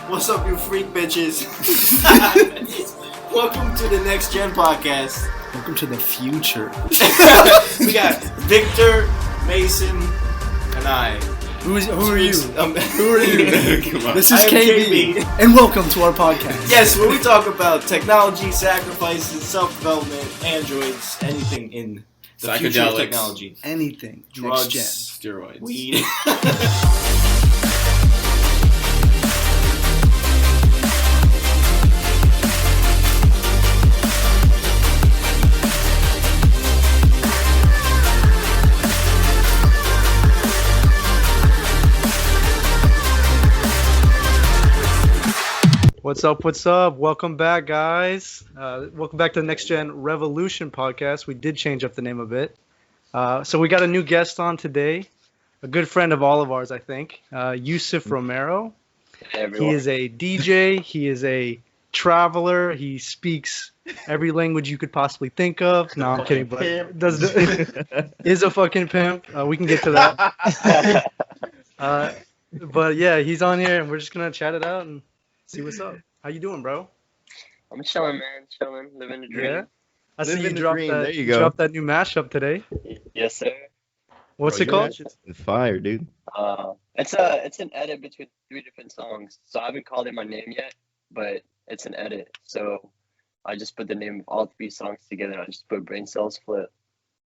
What's up, you freak bitches? Welcome to the Next Gen podcast. Welcome to the future. We got Victor, Mason, and I. Who are you? Who are you? This is KB, and welcome to our podcast. Yes, where we talk about technology, sacrifices, self-development, androids, anything in the future of technology. Anything. Drugs, Next gen. steroids, weed. What's up? What's up? Welcome back, guys. Welcome back to the Next Gen Revolution podcast. We did change up the name a bit. So we got a new guest on today, a good friend of all of ours, I think, Youssef Romero. Hey, everyone. He is a DJ. He is a traveler. He speaks every language you could possibly think of. No, I'm kidding, but is a fucking pimp. We can get to that. But yeah, he's on here, and we're just gonna chat it out and see what's up. How you doing, bro? I'm chilling, man. Chilling, living the dream. Yeah. I see Living you the dropped dream. that. There you You go. dropped that new mashup today. Yes, sir. What's it called? Fire, dude. It's an edit between 3 different songs. So I haven't called it my name yet, but it's an edit. So I just put the name of all 3 songs together. I just put Brain Cells Flip.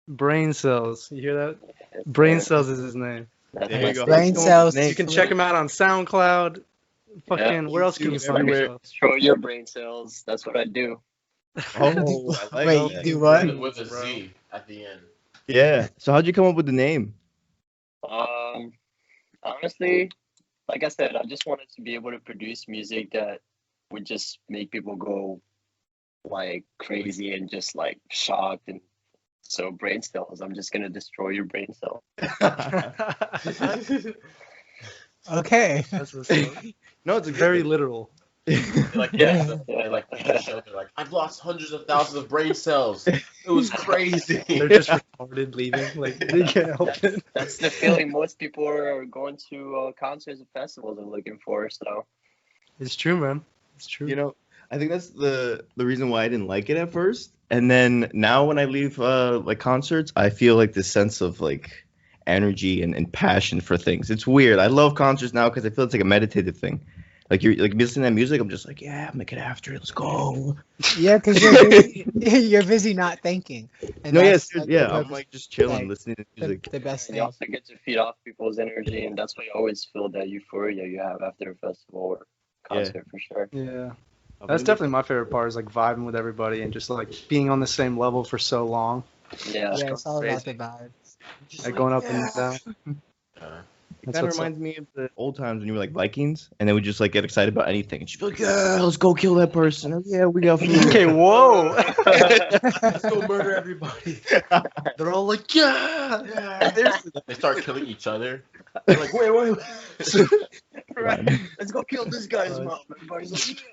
Brain Cells. You hear that? Yes, Brain sir. Cells is his name. That's There my you go. stuff. Brain Cells. You can check him out on SoundCloud. Fucking, where else can you find everywhere. yourself? Destroy your brain cells. That's what I do. Oh, I like Wait, that. do what? With a Z at the end. Yeah. So how'd you come up with the name? Honestly, like I said, I just wanted to be able to produce music that would just make people go like crazy and just like shocked. And so brain cells, I'm just gonna destroy your brain cell. Okay. That's what's up. No, it's a Very literal. Like Yeah. like the show, they're like, I've lost hundreds of thousands of brain cells. It was crazy. They're just retarded leaving. Like, they can't help it. That's the feeling most people are going to concerts and festivals are looking for. So It's true, man. It's true. You know, I think that's the reason why I didn't like it at first. And then now when I leave like concerts, I feel like this sense of like energy and passion for things. It's weird. I love concerts now because I feel it's like a meditative thing. Like you're like listening to that music, I'm just like, yeah, I'm gonna get after it. Let's go. Yeah, because you're busy, you're busy not thinking. And No, that's, yes, like, yeah. the I'm purpose- like just chilling, like, listening to the, music. the best you thing. also get to feed off people's energy, and that's why you always feel that euphoria you have after a festival or concert for sure. Yeah. That's definitely my favorite part is like vibing with everybody and just like being on the same level for so long. Yeah. Yeah, it's all about Crazy. the vibes. Like going up and down. It That's kind of what's up. reminds me of the old times when you were like Vikings, and then we just like get excited about anything, and she'd be like, "Yeah, let's go kill that person." Oh, yeah, we got food. Okay, whoa. Let's go murder everybody. They're all like, yeah. They start killing each other. They're like, wait. Right. Let's go kill this guy's mom. Everybody's like,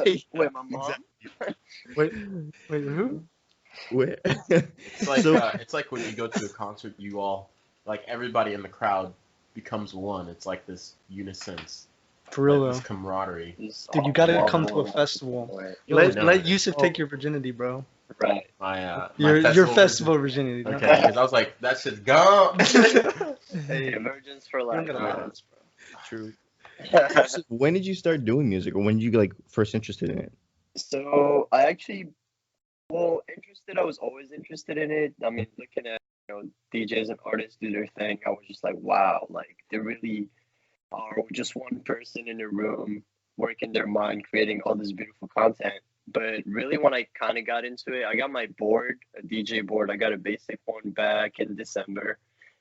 yeah. Wait, my mom? Wait, who? Where- It's like So- it's like when you go to a concert, you all like everybody in the crowd becomes one. It's like this unison, For real like, this though. camaraderie. Dude, you gotta come to a festival. Right. Let Youssef take your virginity, bro. Right. My Your festival virginity. no? Okay, because I was like, that shit's gone. Hey, emergence for life. gonna lie. True. When did you start doing music, or when did you like first interested in it? So I actually, interested. I was always interested in it. I mean, looking at DJs and artists do their thing, I was just like, wow, like they really are just one person in a room working their mind, creating all this beautiful content. But really, when I kind of got into it, I got my board, a DJ board. I got a basic one back in December,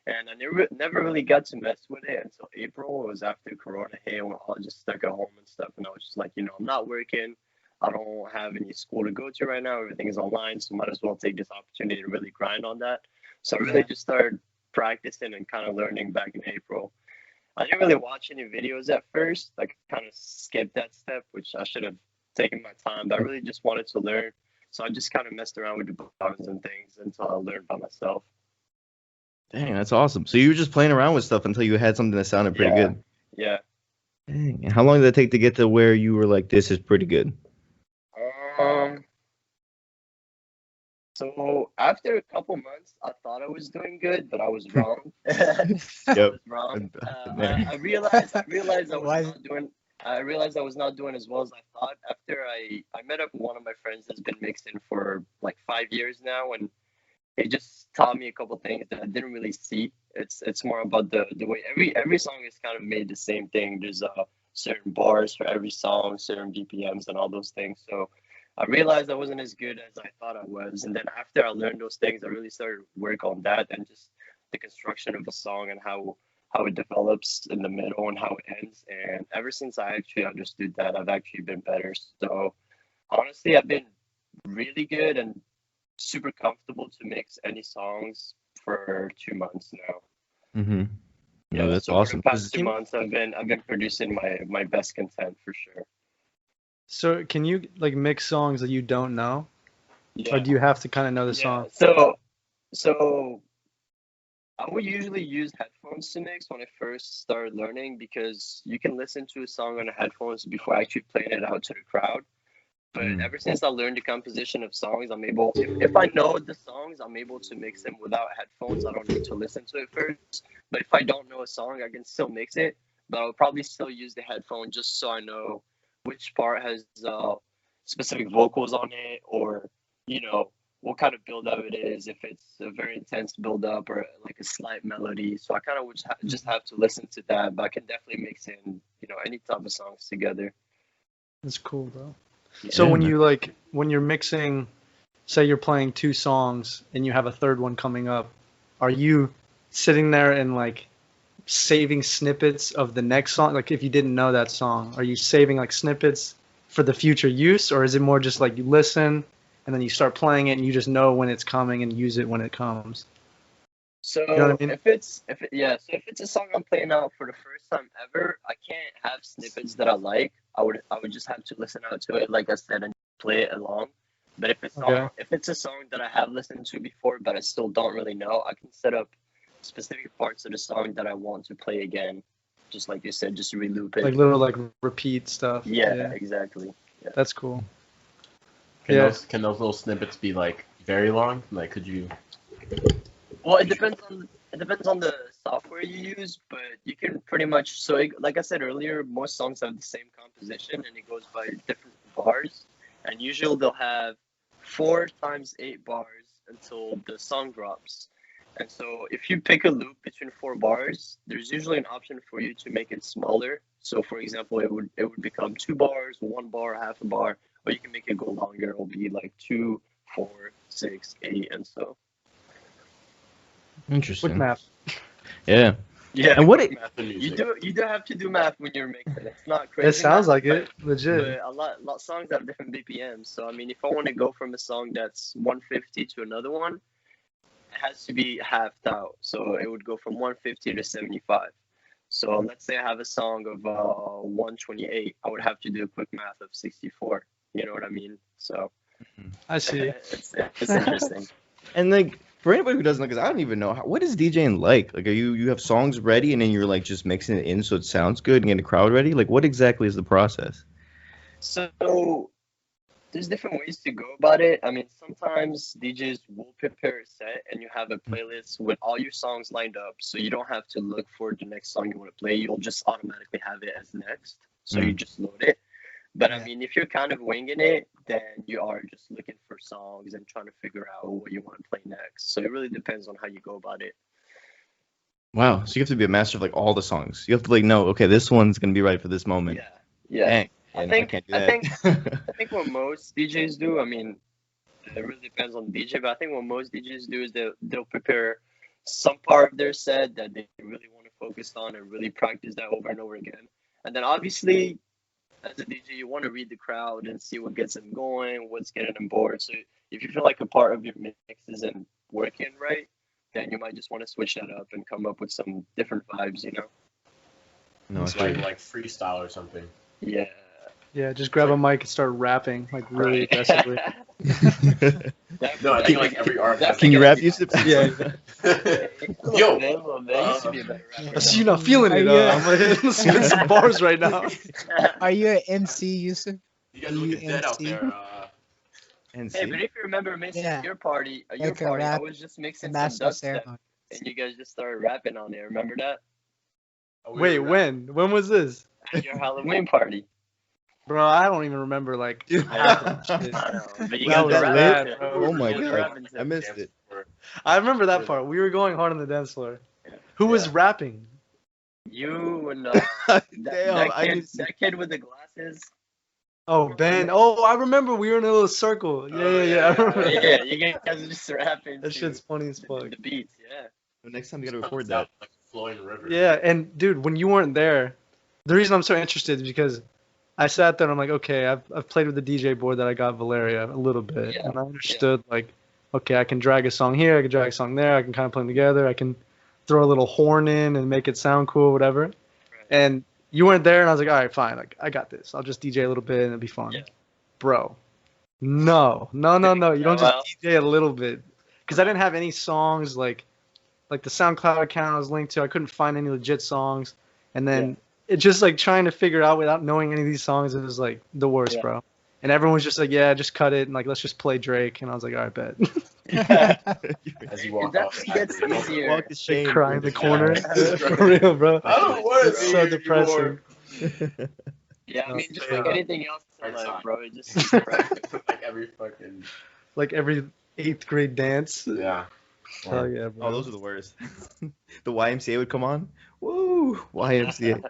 and I never really got to mess with it until April. It was after Corona hit, when I was just stuck at home and stuff. And I was just like, I'm not working. I don't have any school to go to right now. Everything is online, so might as well take this opportunity to really grind on that. So I really just started practicing and kind of learning back in April. I didn't really watch any videos at first. I kind of skipped that step, which I should have taken my time. But I really just wanted to learn. So I just kind of messed around with the buttons and things until I learned by myself. Dang, that's awesome. So you were just playing around with stuff until you had something that sounded pretty Yeah. good. Yeah. Dang. And how long did it take to get to where you were like, this is pretty good? Um, so after a couple months, I thought I was doing good, but I was wrong. I Yep. was wrong. Been there. Was I realized I was not doing as well as I thought. After I met up with one of my friends that's been mixing for like 5 years now, and he just taught me a couple things that I didn't really see. It's more about the way every song is kind of made the same thing. There's certain bars for every song, certain BPMs, and all those things. So I realized I wasn't as good as I thought I was, and then after I learned those things, I really started to work on that and just the construction of a song and how it develops in the middle and how it ends. And ever since I actually understood that, I've actually been better. So honestly, I've been really good and super comfortable to mix any songs for 2 months now. Mm-hmm. No, Yeah, that's so awesome. for the past 2 Can- months, I've been producing my best content for sure. So can you like mix songs that you don't know, Yeah, or do you have to kind of know the yeah. song? So I would usually use headphones to mix when I first started learning because you can listen to a song on the headphones before actually playing it out to the crowd. But ever since I learned the composition of songs, I'm able, if I know the songs, I'm able to mix them without headphones. I don't need to listen to it first. But if I don't know a song, I can still mix it. But I'll probably still use the headphone just so I know which part has specific vocals on it, or you know what kind of build up it is. If it's a very intense build up or like a slight melody, so I kind of just have to listen to that. But I can definitely mix in any type of songs together. That's cool, bro. Yeah. So when man. you when you're mixing, say you're playing 2 songs and you have a third one coming up, are you sitting there and like saving snippets of the next song? Like if you didn't know that song, are you saving like snippets for the future use, or is it more just like you listen and then you start playing it and you just know when it's coming and use it when it comes? So You know what I mean? so if it's a song I'm playing out for the first time ever, I can't have snippets that I like. I would just have to listen out to it, like I said, and play it along. But Okay. if it's a song that I have listened to before, but I still don't really know, I can set up specific parts of the song that I want to play again. Just like you said, just reloop Like it. little like repeat stuff. Yeah, exactly. Yeah. That's cool. Can Yeah. those little snippets be like very long? Like, could you? Well, it depends on the software you use, but you can pretty much. So, like I said earlier, most songs have the same composition, and it goes by different bars. And usually they'll have 4 times 8 bars until the song drops. And so, if you pick a loop between 4 bars, there's usually an option for you to make it smaller. So, for example, it would become 2 bars, 1 bar, half a bar, or you can make it go longer. It'll be like 2, 4, 6, 8, and so. Interesting. Quick math. Yeah. Yeah, And what quick it- math. The You music. do have to do math when you're mixing. It's not crazy. It sounds math, like it. Legit. But a lot songs have different BPMs. So I mean, if I want to go from a song that's 150 to another one, it has to be halved out. So it would go from 150 to 75. So let's say I have a song of 128, I would have to do a quick math of 64. You know what I mean? So I see. it's interesting. And like for anybody who doesn't know, because I don't even know what is DJing like. Like, are you have songs ready and then you're like just mixing it in so it sounds good and getting the crowd ready? Like, what exactly is the process? So there's different ways to go about it. I mean, sometimes DJs will prepare a set and you have a playlist with all your songs lined up. So you don't have to look for the next song you want to play. You'll just automatically have it as next. So you just load it. But I mean, if you're kind of winging it, then you are just looking for songs and trying to figure out what you want to play next. So it really depends on how you go about it. Wow. So you have to be a master of like all the songs. You have to like know, okay, this one's gonna be right for this moment. Yeah. Dang. I And think can't do I that. think what most DJs do, I mean, it really depends on the DJ, but I think what most DJs do is they'll prepare some part of their set that they really want to focus on and really practice that over and over again. And then obviously, as a DJ, you want to read the crowd and see what gets them going, what's getting them bored. So if you feel like a part of your mix isn't working right, then you might just want to switch that up and come up with some different vibes, you know? No, It's like freestyle or something. Yeah. Yeah, just grab a mic and start rapping like really aggressively. No, I think like every art. has Can you like rap, every- Yusuf? Yeah. Yo, Man, used to be a better rapper. I see you not feeling Are it. you- I'm gonna spit some bars right now. Are you an MC, Yusuf? you guys looking dead out UMC? there. And Hey, but see, if you remember mixing Yeah. your party, Like a I rap, was just The mixing some master of dubstep, ceremony. and you guys just started rapping on there. Remember that? Wait, when? When was this? At your Halloween party. Bro, I don't even remember like half of the shit. I know, but you That guys was were that rapping. lit, to it. bro. Oh my You guys were God. rapping to I it. missed it. I remember that part. We were going hard on the dance floor. Who was Yeah. rapping? You and Damn, I need to see. that kid with the glasses. Oh, Ben. Oh, I remember we were in a little circle. Yeah. I remember. Yeah, you guys are just rapping. That to shit's funny as fuck. the beats. Yeah. Next time you gotta record It's that. like a flowing river. Yeah, and dude, when you weren't there, the reason I'm so interested is because I sat there and I'm like, okay, I've played with the DJ board that I got Valeria a little bit, Yeah, and I understood like, okay, I can drag a song here, I can drag a song there, I can kind of put them together, I can throw a little horn in and make it sound cool, whatever. And you weren't there, and I was like, all right, fine, like I got this. I'll just DJ a little bit and it'll be fun. Yeah. Bro, no. You don't Well, just DJ a little bit, because I didn't have any songs like the SoundCloud account I was linked to. I couldn't find any legit songs, and then it just like trying to figure out without knowing any of these songs. It was like the worst, Yeah. bro. And everyone was just like, yeah, just cut it and like let's just play Drake. And I was like, all right, bet. As you It walk out. definitely gets easier. Walk the shame. Cry in the corner. Yeah. For real, bro. I don't want to It's be so here depressing. anymore. Yeah, I mean, just like anything else in Right life, side. bro. It just Like every fucking. Like every 8th grade dance. Yeah. Hell yeah, bro. Oh, those are the worst. The YMCA would come on. Woo! YMCA.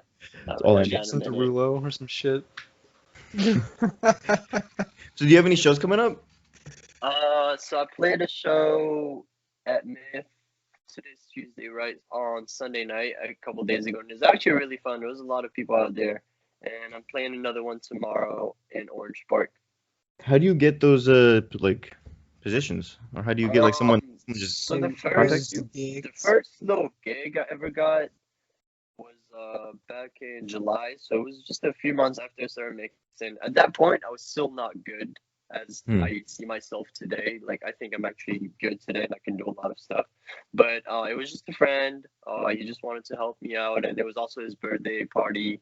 That's all I need. Jason Derulo or some shit. So do you have any shows coming up? So I played a show at Myth. Today's Tuesday, right? On Sunday night, a couple days ago, and it was actually really fun. There was a lot of people out there, and I'm playing another one tomorrow in Orange Park. How do you get those like positions, or how do you get like someone just So the contact first, you? the first little gig I ever got was back in July. So it was just a few months after I started mixing. At that point, I was still not good as I see myself today. Like I think I'm actually good today and I can do a lot of stuff. But it was just a friend. He just wanted to help me out, and there was also his birthday party,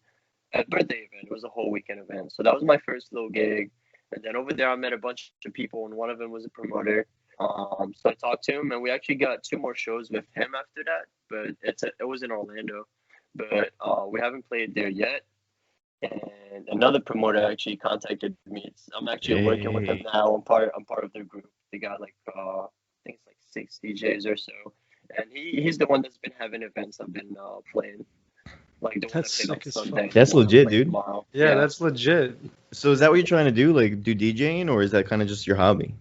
a birthday event. It was a whole weekend event. So that was my first little gig. And then over there, I met a bunch of people, and one of them was a promoter. So I talked to him, and we actually got 2 more shows with him after that. But it was in Orlando, but we haven't played there yet. And another promoter actually contacted me. I'm actually working with them now. I'm part of their group. They got like I think it's like 6 DJs or so, and he's the one that's been having events I've been playing. Like the one That's I played on sick as Sunday. That's the one I'm legit, playing dude. tomorrow. Yeah, that's legit. So is that what you're trying to do? Like do DJing, or is that kind of just your hobby?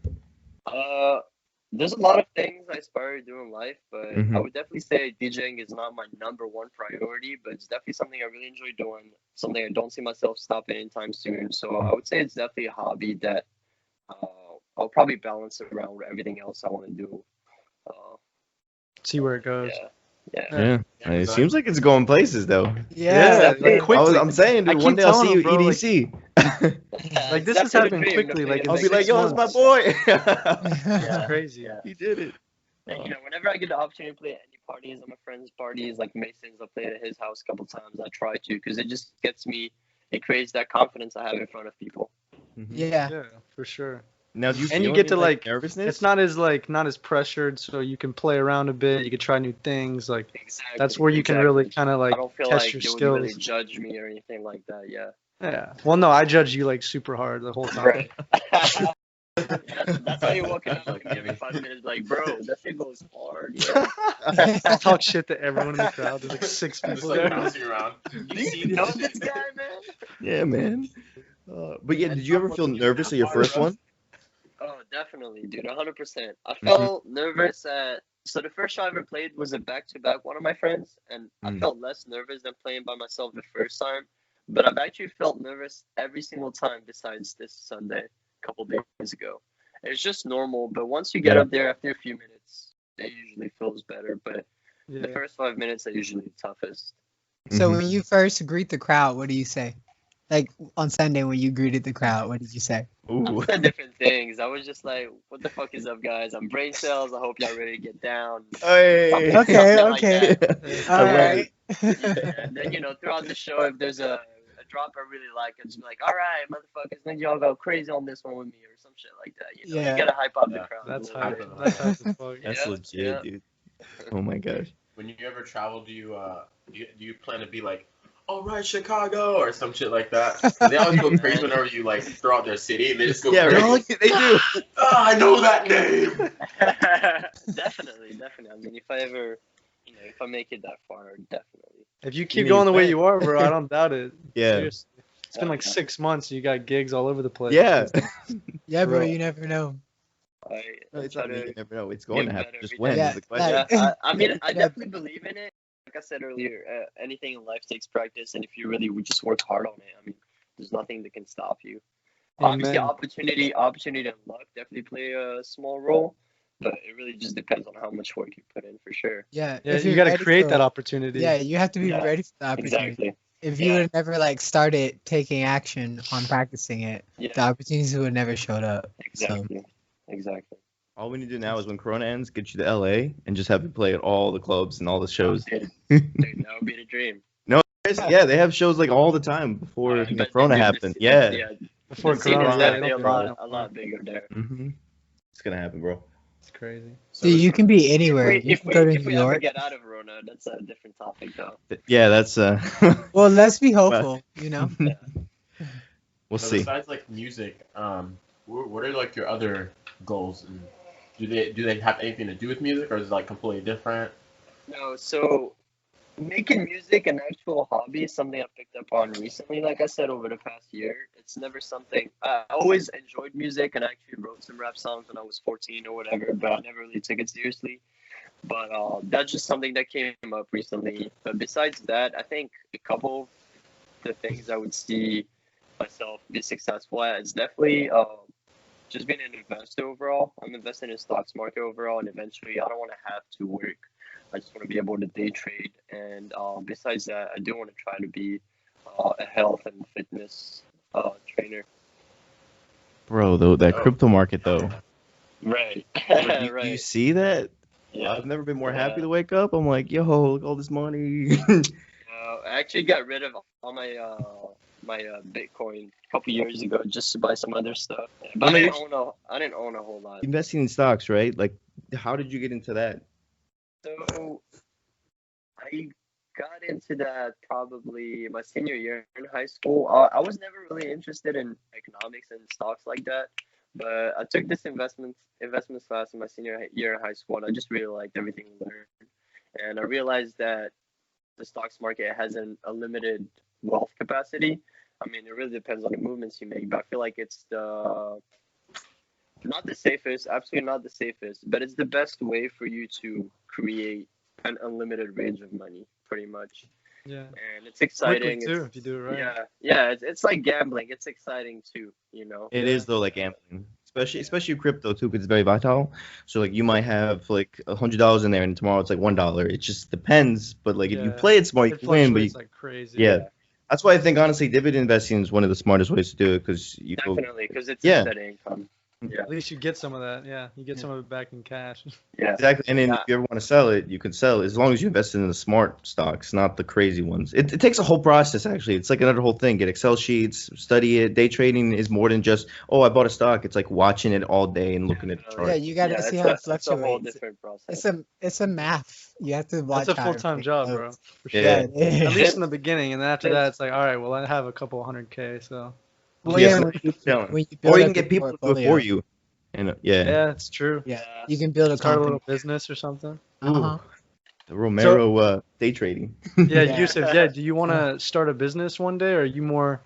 There's a lot of things I aspire to do in life, but Mhm. I would definitely say DJing is not my number one priority, but it's definitely something I really enjoy doing, something I don't see myself stopping anytime soon. So I would say it's definitely a hobby that I'll probably balance around with everything else I want to do. See where it goes. Yeah. Yeah. It seems like it's going places though. Yeah, Definitely. like quickly. I'm saying, I dude, keep one day I'll telling see you him, bro, like- EDC. Like, this That's is the happening dream, quickly, the like, dream. I'll be like, 6 yo, it's my months. boy. It's crazy. Yeah. He did it. And, whenever I get the opportunity to play at any parties at my friends' parties, like Mason's, I'll play at his house a couple times. I try to, because it just it creates that confidence I have in front of people. Yeah. Yeah, for sure. Now, do you And you feel get to, any, like, nervousness? It's not as pressured, so you can play around a bit. You can try new things. Like Exactly. that's where you can really kind of I like don't feel test like your they would skills. really judge me or anything like that. Yeah. Yeah. Well, no, I judge you like super hard the whole time. Right. that's how you're walking up like every 5 minutes, like, bro, that shit goes hard. Yeah. I talk shit to everyone in the crowd. There's like 6 Just people like there. bouncing around. Do you know this guy, man? Yeah, man. But yeah, did you ever feel nervous at your first one? Oh, definitely, dude, 100%. I felt nervous so the first show I ever played was a back-to-back one of my friends, and I felt less nervous than playing by myself the first time. But I've actually felt nervous every single time besides this Sunday, a couple days ago. It's just normal, but once you get up there after a few minutes, it usually feels better. But the Yeah. first 5 minutes are usually the toughest. So when you first greet the crowd, what do you say? Like on Sunday when you greeted the crowd, what did you say? Ooh. I said different things. I was just like, what the fuck is up, guys? I'm brain cells. I hope y'all ready to get down. Hey. Okay, Something like okay. that. All love right. And then, throughout the show, if there's a drop I really like, I'll just be like, all right, motherfuckers, then y'all go crazy on this one with me or some shit like that. You Yeah. gotta hype up the Yeah, crowd. That's a little hype. bit. That's hype as fuck. That's Yeah, legit, yeah. dude. Oh my gosh. When you ever travel, do you plan to be like, all right, Chicago, or some shit like that? 'Cause they always go crazy whenever you like throw out their city, and they just go Yeah, crazy. really? They do. Oh, I know that name. Definitely. I mean, if I ever, if I make it that far, definitely. If you You keep need going the way that. you are, bro, I don't doubt it. Yeah. Seriously. It's been like 6 months. You got gigs all over the place. Yeah. Yeah, bro, Bro. you never know. No, it's try not me. to You never know. It's going to get happen. better Just every when day. is the question. Yeah, I mean, I Yeah. definitely believe in it. Like I said earlier, anything in life takes practice, and if you really would just work hard on it, I mean, there's nothing that can stop you. Obviously, Amen. opportunity, and luck definitely play a small role, but it really just depends on how much work you put in for sure. Yeah. Yeah, if you you're got to ready create for that it. opportunity. Yeah, you have to be Yeah, ready for the opportunity. Exactly. If you Yeah. would have never like started taking action on practicing it, Yeah. the opportunities would have never showed up. So Exactly. All we need to do now is when Corona ends, get you to LA and just have you play at all the clubs and all the shows. Dude, that would be the dream. Yeah, they have shows like all the time before But Corona dude, happened. this- Yeah. Before the scene Corona, is yeah, they definitely don't do it a no more. lot bigger there. Mm-hmm. It's gonna happen, bro. It's crazy. So dude, you can be anywhere. You If can go to if New we ever York. get out of Rona, that's a different topic though. Yeah, that's Well, let's be hopeful. You know. we'll So see. besides like music, what are like your other goals? And do they have anything to do with music, or is it like completely different? No, so making music an actual hobby is something I picked up on recently. Like I said, over the past year, it's never something I always enjoyed music, and I actually wrote some rap songs when I was 14 or whatever, but I never really took it seriously. But that's just something that came up recently. But besides that, I think a couple of the things I would see myself be successful at is definitely just being an investor overall. I'm investing in stocks market overall, and eventually I don't want to have to work. I just want to be able to day trade. And besides that, I do want to try to be a health and fitness trainer. Bro, though that crypto market though. Right. Do right. you see that? Yeah. I've never been more Yeah. happy to wake up. I'm like, yo, look at all this money. I actually got rid of all my Bitcoin a couple years ago just to buy some other stuff. But I didn't own a whole lot. Investing in stocks, right? Like, how did you get into that? So I got into that probably my senior year in high school. I was never really interested in economics and stocks like that, but I took this investment class in my senior year in high school, and I just really liked everything I learned. And I realized that the stocks market has a limited wealth capacity. I mean, it really depends on the movements you make, but I feel like it's not the safest, absolutely not the safest, but it's the best way for you to create an unlimited range of money, pretty much. Yeah. And it's exciting. Quickly too, if you do it right. Yeah. It's like gambling. It's exciting too, you know. It is though, like gambling, especially crypto too, because it's very volatile. So like you might have like $100 in there, and tomorrow it's like $1. It just depends. But like if you Yeah. play it smart, you It can win. But fluctuates like crazy. yeah, that's why I think honestly, dividend investing is one of the smartest ways to do it because you go. Definitely, because it's Yeah. a steady income. Yeah. At least you get some of that. Yeah, you get some of it back in cash. Yeah. Exactly, and then Yeah. if you ever want to sell it, you can sell it as long as you invest in the smart stocks, not the crazy ones. It takes a whole process actually. It's like another whole thing. Get Excel sheets, study it. Day trading is more than just I bought a stock. It's like watching it all day and looking at the chart. Yeah, you got to see how it It's a whole fluctuates. different process. It's a math. You have to watch. That's a how it full-time job, bro. flows. For sure. Yeah. At least in the beginning, and then after that, it's like, all right, well, I have a couple 100K, so. Well, Yeah, yeah, so when you, challenge. when you build Or you up can get your people to do it portfolio. for you. And Yeah, it's true. Yeah, you can build a Start a company. little business or something. Uh-huh. The Romero day trading. Yeah, Yeah. Youssef, do you want to start a business one day, or are you more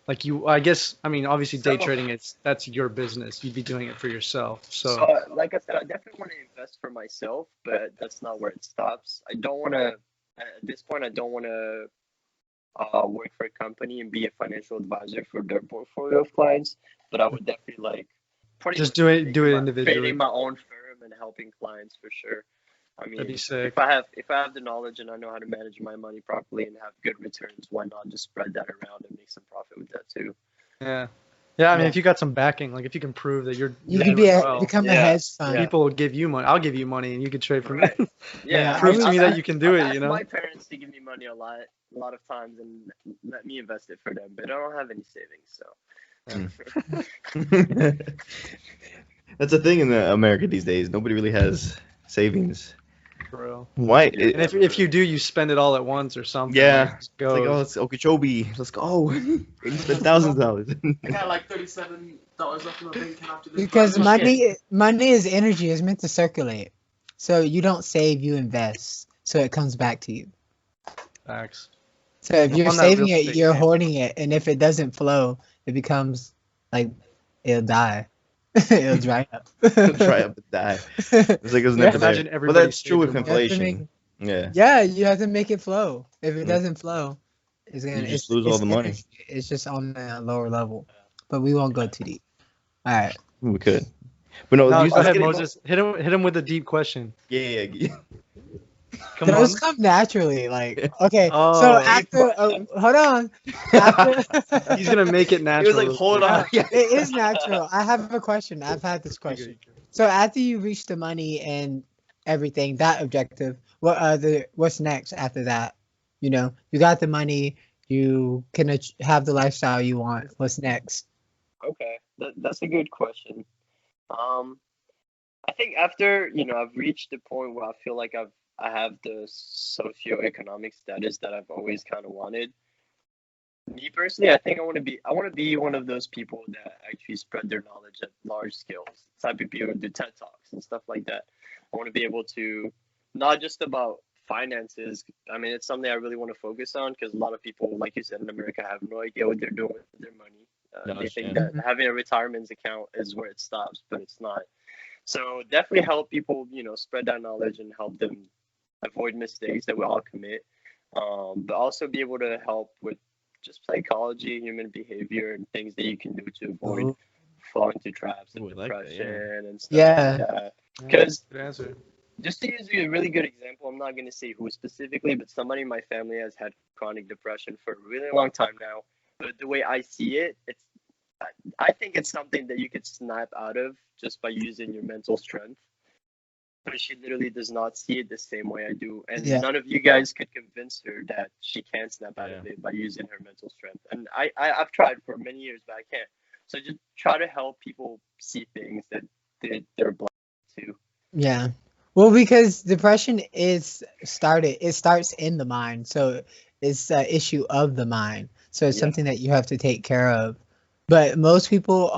like I guess, I mean, obviously day So- trading, that's your business. You'd be doing it for yourself. So, Like I said, I definitely want to invest for myself, but that's not where it stops. I don't want to, at this point, I don't want to work for a company and be a financial advisor for their portfolio of clients, but I would definitely like pretty Just much do it creating individually. creating my own firm and helping clients for sure. I mean, That'd be sick. if I have the knowledge and I know how to manage my money properly and have good returns, why not just spread that around and make some profit with that too? yeah. Yeah, I mean, Yeah. if you got some backing, like if you can prove that you're You doing could be well, become a Yeah, hedge fund. yeah. people will give you money. I'll give you money, and you can trade for me. Right. Yeah, Yeah, Prove to I me was- that you can do I've it. asked You know. my parents to give me money a lot of times and let me invest it for them, but I don't have any savings, so. That's a thing in America these days. Nobody really has savings. For real. Why? Yeah. And if you do, you spend it all at once or something. Yeah. Like, it just It's like, oh, goes. it's Okeechobee. Let's go. We spent thousands of dollars. I got like $37 left in my bank account after this. Because month. money is energy. It's meant to circulate. So you don't save, you invest. So it comes back to you. Facts. So if you're On that saving real it, estate you're game. hoarding it, and if it doesn't flow, it becomes like it'll die. It'll dry up. Try up and die. It's like it was Yeah. never Imagine there. everybody But that's saved true with their money. You have to inflation. Yeah. Yeah, you have to make it flow. If it Mm. doesn't flow, it's gonna You just it's, lose all it's the money. energy. It's just on a lower level. But we won't go too deep. All right. We could. But no, No, you go ahead, get it- Moses. Hit him with a deep question. Yeah. Come Those on. come naturally. Like okay. Oh. So after hold on. After He's gonna make it He natural. was like, hold on. Yeah. It is natural. I have a question. I've had this question. So after you reach the money and everything, that objective, what's next after that? You know, you got the money, you can have the lifestyle you want. What's next? Okay, that's a good question. I think after I've reached the point where I feel like I have the socioeconomic status that I've always kind of wanted. Me personally, I think I want to be one of those people that actually spread their knowledge at large scales. Type of people who do TED Talks and stuff like that. I want to be able to not just about finances. I mean, it's something I really want to focus on because a lot of people, like you said, in America, have no idea what they're doing with their money. They think that having a retirement account is where it stops, but it's not. So definitely help people, spread that knowledge and help them avoid mistakes that we all commit. But also be able to help with just psychology, human behavior, and things that you can do to avoid falling into traps and Ooh, I like that, depression and stuff Yeah. like that. Because Good answer. just to use a really good example, I'm not going to say who specifically, but somebody in my family has had chronic depression for a really long time now. But the way I see it, I think it's something that you could snap out of just by using your mental strength. But she literally does not see it the same way I do. And Yeah. none of you guys could convince her that she can snap out of Yeah. it by using her mental strength. And I've tried for many years, but I can't. So just try to help people see things that they're blind to. Yeah. Well, because depression it starts in the mind. So it's an issue of the mind. So it's Yeah. something that you have to take care of. But most people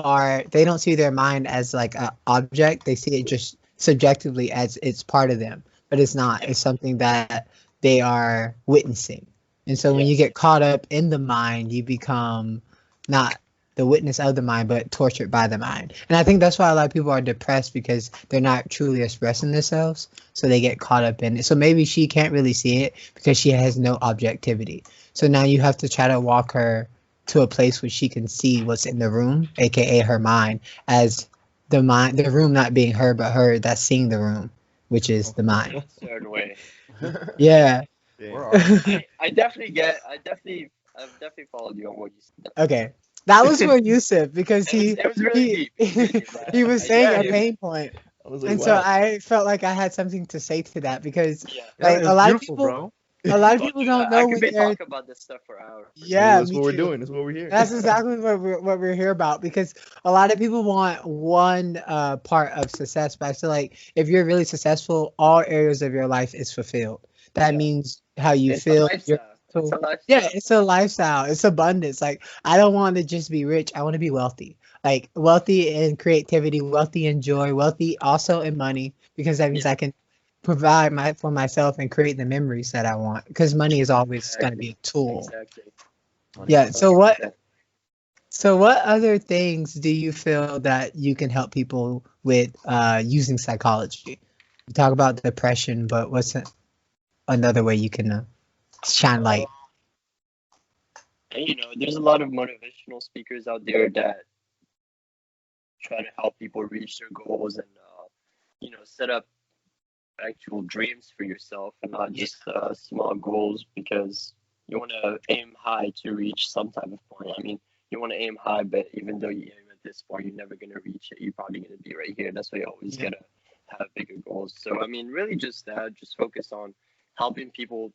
they don't see their mind as like an object. They see it just subjectively as it's part of them, but it's not. It's something that they are witnessing. And so when you get caught up in the mind, you become not the witness of the mind, but tortured by the mind. And I think that's why a lot of people are depressed because they're not truly expressing themselves. So they get caught up in it. So maybe she can't really see it because she has no objectivity. So now you have to try to walk her to a place where she can see what's in the room, aka her mind, as the room not being her, but her that's seeing the room, which is the mind. Certain way. Yeah. I've definitely followed you on what you said. Okay. That was for Yusuf because It was really deep. It was really deep. he was saying Yeah, a pain point. I was like, And so wow. I felt like I had something to say to that because Yeah. like It's a lot of beautiful, people bro. a lot of people don't know I when could be they're talking about this stuff for hours. yeah, That's me what we're too. doing. That's what we're here. That's exactly what we're here about because a lot of people want one part of success, but I feel like if you're really successful, all areas of your life is fulfilled. That means how you It's feel. a lifestyle. It's a lifestyle. Yeah, it's a lifestyle. It's abundance. Like I don't want to just be rich. I want to be wealthy. Like wealthy in creativity, wealthy in joy, wealthy also in money because that means I can provide for myself and create the memories that I want. Because money is always going to be a tool. Exactly. Yeah. So what other things do you feel that you can help people with using psychology? You talk about depression, but what's another way you can shine light? And, there's a lot of motivational speakers out there that try to help people reach their goals and set up actual dreams for yourself and not just small goals because you want to aim high to reach some type of point. I mean, you want to aim high, but even though you aim at this far, you're never gonna reach it. You're probably gonna be right here. That's why you always gotta have bigger goals. So I mean, really, just that. Just focus on helping people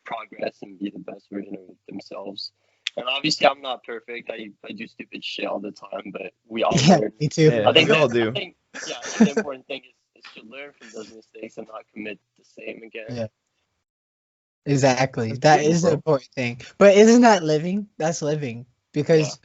progress and be the best version of themselves. And obviously, I'm not perfect. I do stupid shit all the time, but we all Yeah, learn. me too. Yeah, I think we all that, do. I think the important thing is to learn from those mistakes and not commit the same again. Yeah. Exactly. That's That beautiful, is the bro. important thing. But isn't that living? That's living. Because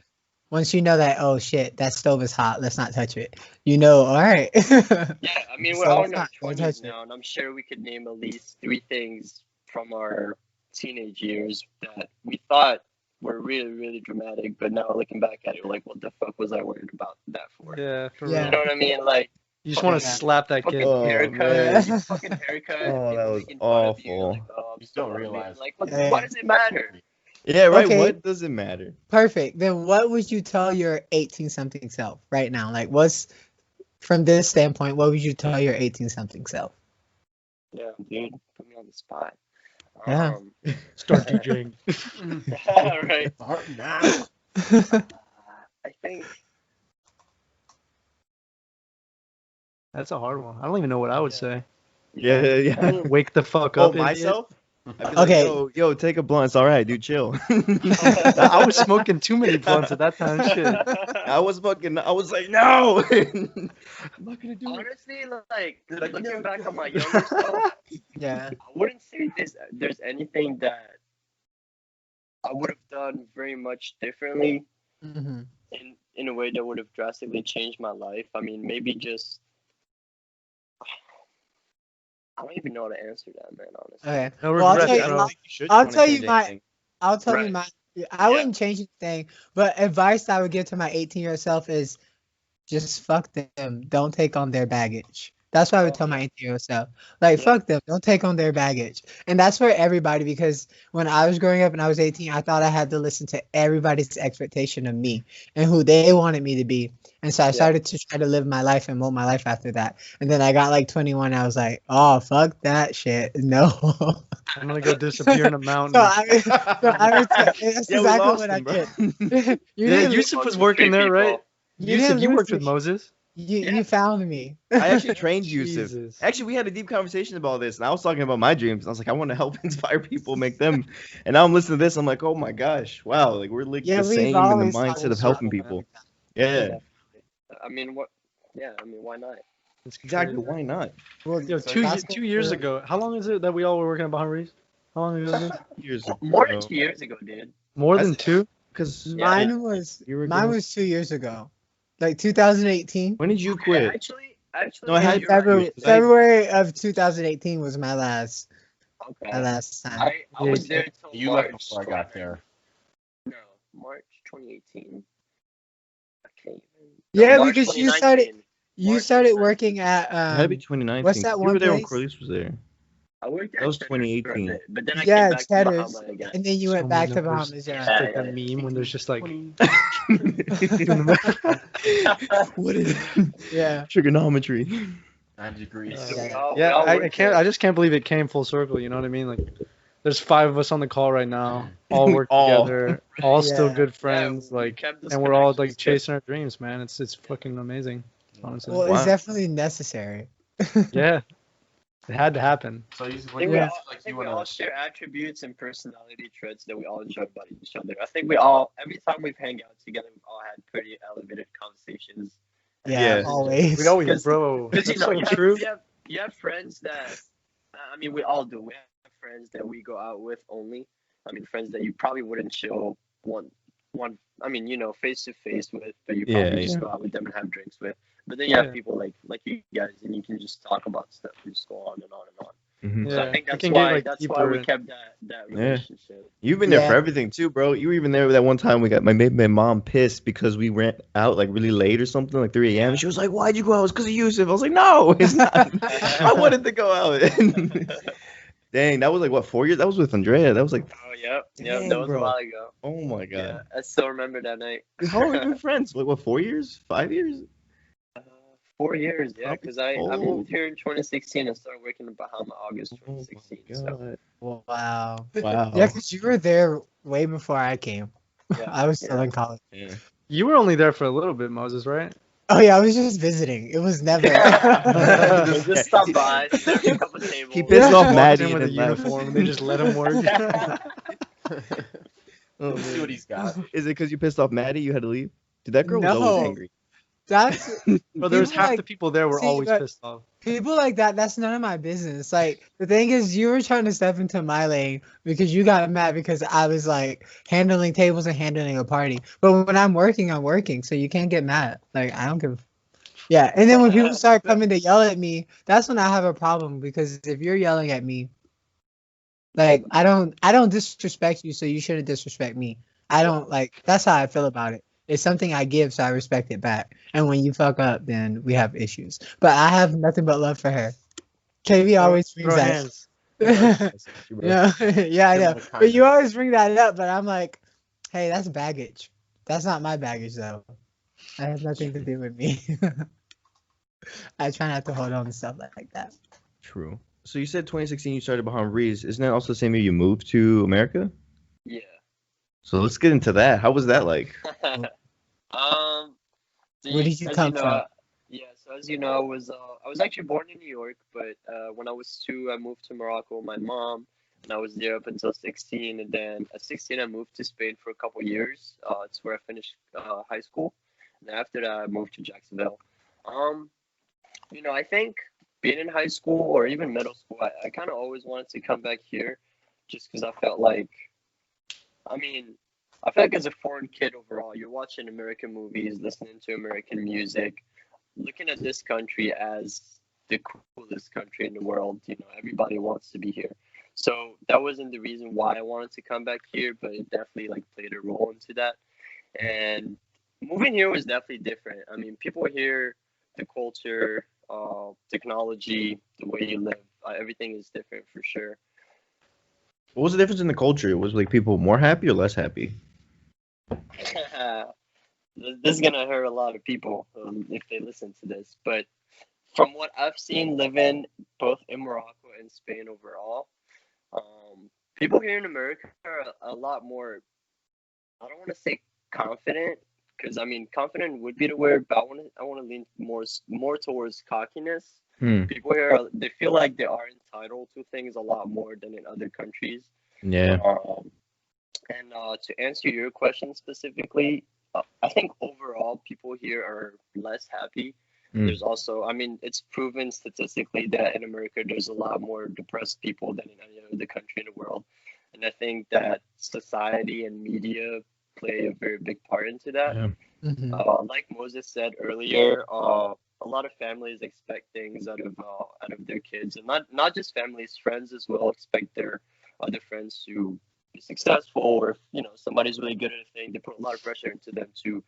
once you know that, oh shit, that stove is hot, let's not touch it. You know, all right. Yeah, I mean, we're So all let's in our not touch 20s it. now, and I'm sure we could name at least 3 things from our teenage years that we thought were really, really dramatic, but now looking back at it, we're like, what the fuck was I worried about that for? Yeah, for Yeah. You know what I mean? Like, You just want to Yeah. slap that fucking kid. Oh, haircut, man. your fucking haircut. Oh, that people was making fun of you, awful. like, oh, I'm You so don't ugly. realize. Like, Yeah. what does it matter? Yeah, right. Okay. What does it matter? Perfect. Then what would you tell your 18-something self right now? Like, what's from this standpoint, what would you tell your 18-something self? Yeah, dude, put me on the spot. Yeah. Start DJing. Right. Start now. I think. That's a hard one. I don't even know what I would say. Yeah. Wake the fuck Oh, up, idiot. myself? I'd be like, Okay. yo, take a blunt. It's all right, dude. Chill. I was smoking too many blunts at that time. Shit. I was like, no. I'm not gonna do it. Honestly, like looking back on my younger self, Yeah. I wouldn't say there's anything that I would have done very much differently Mm-hmm. in a way that would have drastically changed my life. I mean, maybe just I don't even know how to answer that, man. Honestly. Okay. No Well, I'll regrets, tell you, bro. I'll tell you my, I'll tell you Right. my, I wouldn't change anything, but advice I would give to my 18-year-old self is just fuck them. Don't take on their baggage. That's what I would tell my 18-year-old self. Like, fuck them. Don't take on their baggage. And that's for everybody, because when I was growing up and I was 18, I thought I had to listen to everybody's expectation of me and who they wanted me to be. And so I started to try to live my life and mold my life after that. And then I got like 21. I was like, oh, fuck that shit. No. I'm gonna go disappear in a mountain. So I would that's Yeah, we exactly lost what him, I bro. did. You Yeah, didn't Youssef lose- was working there, right? Yusuf, you lose worked me. with Moses. You found me. I actually trained Youssef. Jesus. Actually, we had a deep conversation about this, and I was talking about my dreams. I was like, I want to help inspire people, make them. And now I'm listening to this. I'm like, oh my gosh, wow! Like we're like Yeah, the we've same in the always mindset talked of helping about people. Yeah, I mean, what? Yeah, I mean, why not? It's exactly. crazy. Why not? Well, Yo, So 2 years ago. How long is it that we all were working at Bahama Reese? How long ago is it? Years More than 2 years ago, dude. More than That's- 2? Because Mine was You were mine going- was 2 years ago, like 2018. when did you Yeah, quit? actually, No, I had you're right. February, I- February of 2018 was my last Okay. time. I was there till You March. left before I got there. No, March 2018. I can't even. Yeah, March because you 2019. You March started 2019. working at It had to be 2019. what's that You one were there when place? Corliss was there. I worked at That was Cheddar's for a 2018. bit, but then I Yeah, came back Cheddar's. to Bahama again. And then you went So back many to numbers. Bahamas. It's Yeah. like that meme when there's just like What is Yeah. trigonometry? 9 degrees. yeah, I just can't believe it came full circle, you know what I mean? Like there's 5 of us on the call right now, all work All. together, all still Yeah. good friends, like and we're all like chasing our dreams, man. It's fucking amazing, honestly. Well, Wow. it's definitely necessary. Yeah. It had to happen. So you, I when think, you we Yeah. all, I like think you we all want to share attributes and personality traits that we all enjoy about each other. I think we all, every time we've hung out together, we've all had pretty elevated conversations. Yeah, Yeah. always. We always, Because- bro. Because That's so you true. have friends that, I mean, we all do. We have friends that we go out with only. I mean, friends that you probably wouldn't show one. I mean, face to face with, but you probably just go out with them and have drinks with. But then you have Yeah. people like you guys, and you can just talk about stuff and just go on and on and on. Mhm. So I Yeah, think we that's can why get, like, that's deeper why we in- kept that relationship. You've been there Yeah. for everything too, bro. You were even there that one time we got made my mom pissed because we went out like really late or something, like 3 a.m. She was like, "Why'd you go out?" It's because of Youssef. I was like, "No, it's not. I wanted to go out." Dang, that was like what, 4 years? That was with Andrea. That was like, Oh yeah, Dang, that was bro. a while ago. oh my Yeah, god. I still remember that night. How long have we been friends? Like what, 4 years? 5 years? 4 years, yeah, because I Oh. moved here in 2016 and started working in Bahama August Oh my 2016. So god. Wow. Wow. Yeah, because you were there way before I came. Yeah. I was still in college. Yeah. You were only there for a little bit, Moses, right? Oh yeah, I was just visiting. It was never. They just stop by, sit at a couple tables. He pissed off Walked Maddie in with and a then left. uniform. They just let him work. Oh, Let's see what he's got. Is it because you pissed off Maddie you had to leave? Dude, that girl was No. always angry. That's Bro, there was People half like- the people there were see, always but- pissed off. people like that. That's none of my business. Like the thing is, you were trying to step into my lane because you got mad because I was like handling tables and handling a party. But when I'm working. So you can't get mad. Like I don't give. Yeah, and then when people start coming to yell at me, that's when I have a problem because if you're yelling at me, like I don't disrespect you, so you shouldn't disrespect me. I don't like. That's how I feel about it. It's something I give, so I respect it back. And when you fuck up, then we have issues. But I have nothing but love for her. KB always brings Throw that. hands. Yeah, yeah, I Give know. him a But you kindness. always bring that up, but I'm like, hey, that's baggage. That's not my baggage though. That has nothing to do with me. I try not to hold on to stuff like that. True. So you said 2016 you started behind Reese. Isn't that also the same year you moved to America? Yeah. So let's get into that. How was that like? So Where did you as come know, from? Yeah, so as you know, I was actually born in New York, but when I was 2, I moved to Morocco with my mom, and I was there up until 16. And then at 16, I moved to Spain for a couple years. It's where I finished high school, and after that, I moved to Jacksonville. I think being in high school or even middle school, I kind of always wanted to come back here, just because I felt like, I mean, I feel like as a foreign kid overall, you're watching American movies, listening to American music, looking at this country as the coolest country in the world. Everybody wants to be here. So that wasn't the reason why I wanted to come back here, but it definitely like played a role into that. And moving here was definitely different. I mean, people here, the culture, technology, the way you live, everything is different for sure. What was the difference in the culture? Was like people more happy or less happy? This is gonna hurt a lot of people if they listen to this, but from what I've seen living both in Morocco and Spain overall, people here in America are a lot more, I don't want to say confident, because I mean confident would be the word, but I want to lean more towards cockiness. People here they feel like they are entitled to things a lot more than in other countries. Yeah. And to answer your question specifically, I think overall people here are less happy. There's also, I mean, it's proven statistically that in America there's a lot more depressed people than in any other country in the world. And I think that society and media play a very big part into that. Yeah. Like Moses said earlier, a lot of families expect things out of their kids, and not just families, friends as well expect their other friends to be successful, or if somebody's really good at a thing, they put a lot of pressure into them to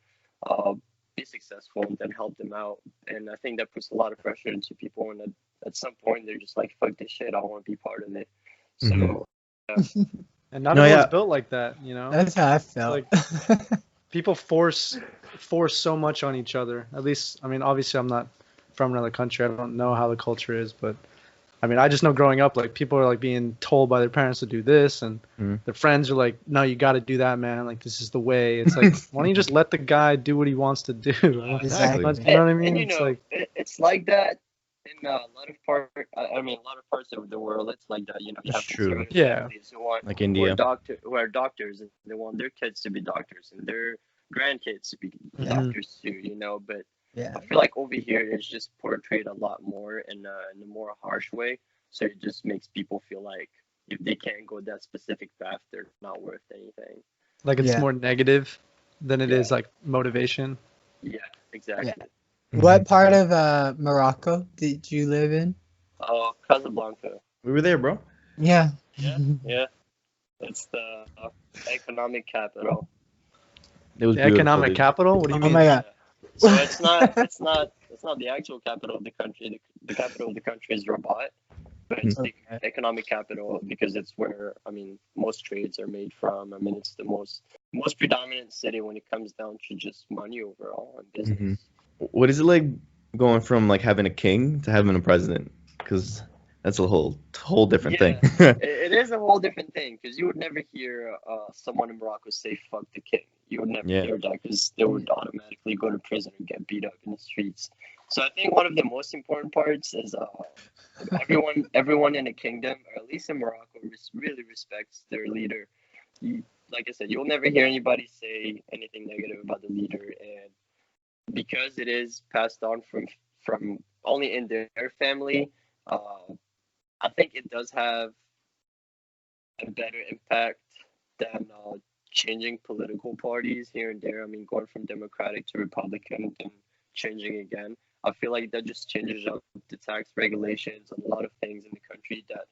be successful and then help them out. And I think that puts a lot of pressure into people, and at some point they're just like, fuck this shit, I want to be part of it. So And not No, everyone's yeah. built like that, That's how I felt. People force so much on each other. At least, I mean, obviously I'm not from another country. I don't know how the culture is, but I mean, I just know growing up, like people are like being told by their parents to do this, and their friends are like, no, you got to do that, man. Like this is the way. It's like, why don't you just let the guy do what he wants to do? Exactly. You know what I mean? And, It's like, it's like that in a lot of parts of the world. It's like that. You That's have true. conservative Yeah. families who want Like India. who are doctors, and they want their kids to be doctors and their grandkids to be Mhm. doctors too. But Yeah. I feel like over here it's just portrayed a lot more in a more harsh way. So it just makes people feel like if they can't go that specific path, they're not worth anything. it's Yeah. more negative than it is like motivation. Yeah, exactly. What part of Morocco did you live in? Casablanca. We were there, bro. Yeah. Yeah. It's the economic capital. It was The beautiful, economic dude. capital? What do you Oh mean? my god. So it's not the actual capital of the country. The capital of the country is Rabat, but it's the Okay. economic capital because it's where most trades are made from. I mean it's the most predominant city when it comes down to just money overall and business. What is it like going from like having a king to having a president? Because That's a whole different Yeah, thing. it is a whole different thing because you would never hear someone in Morocco say "fuck the king." You would never Yeah. hear that because they would automatically go to prison and get beat up in the streets. So I think one of the most important parts is everyone in the kingdom, or at least in Morocco, really respects their leader. Like I said, you'll never hear anybody say anything negative about the leader, and because it is passed on from only in their family. I think it does have a better impact than changing political parties here and there. I mean, going from Democratic to Republican and changing again. I feel like that just changes up the tax regulations and a lot of things in the country that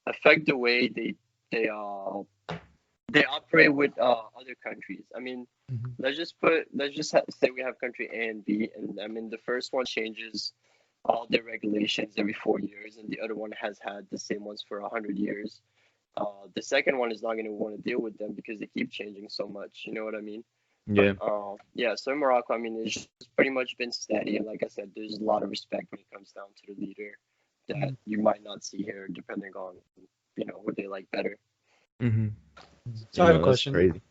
affect the way they operate with other countries. I mean, Mhm. say we have country A and B, and I mean the first one changes all their regulations every 4 years, and the other one has had the same ones for 100 years. The second one is not going to want to deal with them because they keep changing so much. You know what I mean? Yeah. Yeah. So in Morocco, I mean, it's just pretty much been steady, and like I said, there's a lot of respect when it comes down to the leader that you might not see here, depending on what they like better. Mm-hmm. So I have a That's question. crazy.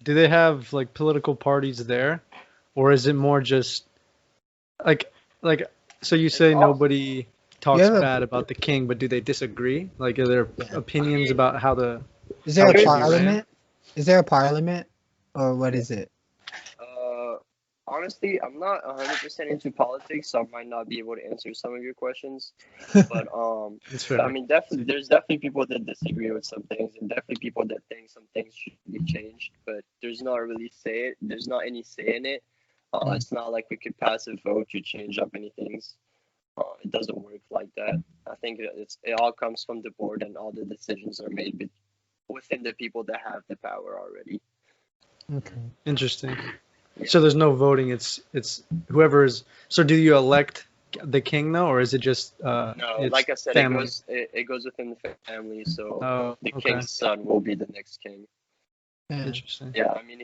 Do they have like political parties there, or is it more just like so you say all- nobody talks have a- bad about the king, but do they disagree? Like, are there Yeah. opinions about how the Is there How a it should be ran? parliament? Is there a parliament, or what is it? Honestly, I'm not 100% into politics, so I might not be able to answer some of your questions. But It's fair. I mean, there's definitely people that disagree with some things, and definitely people that think some things should be changed. But there's not really there's not any say in it. It's not like we could pass a vote to change up any things. It doesn't work like that. I think it all comes from the board, and all the decisions are made within the people that have the power already. Okay. Interesting. So there's no voting. It's whoever is. So do you elect the king though, or is it just No, it's like I said, family? it goes within the family. So Oh, the okay. king's son will be the next king. Yeah. Interesting. Yeah, I mean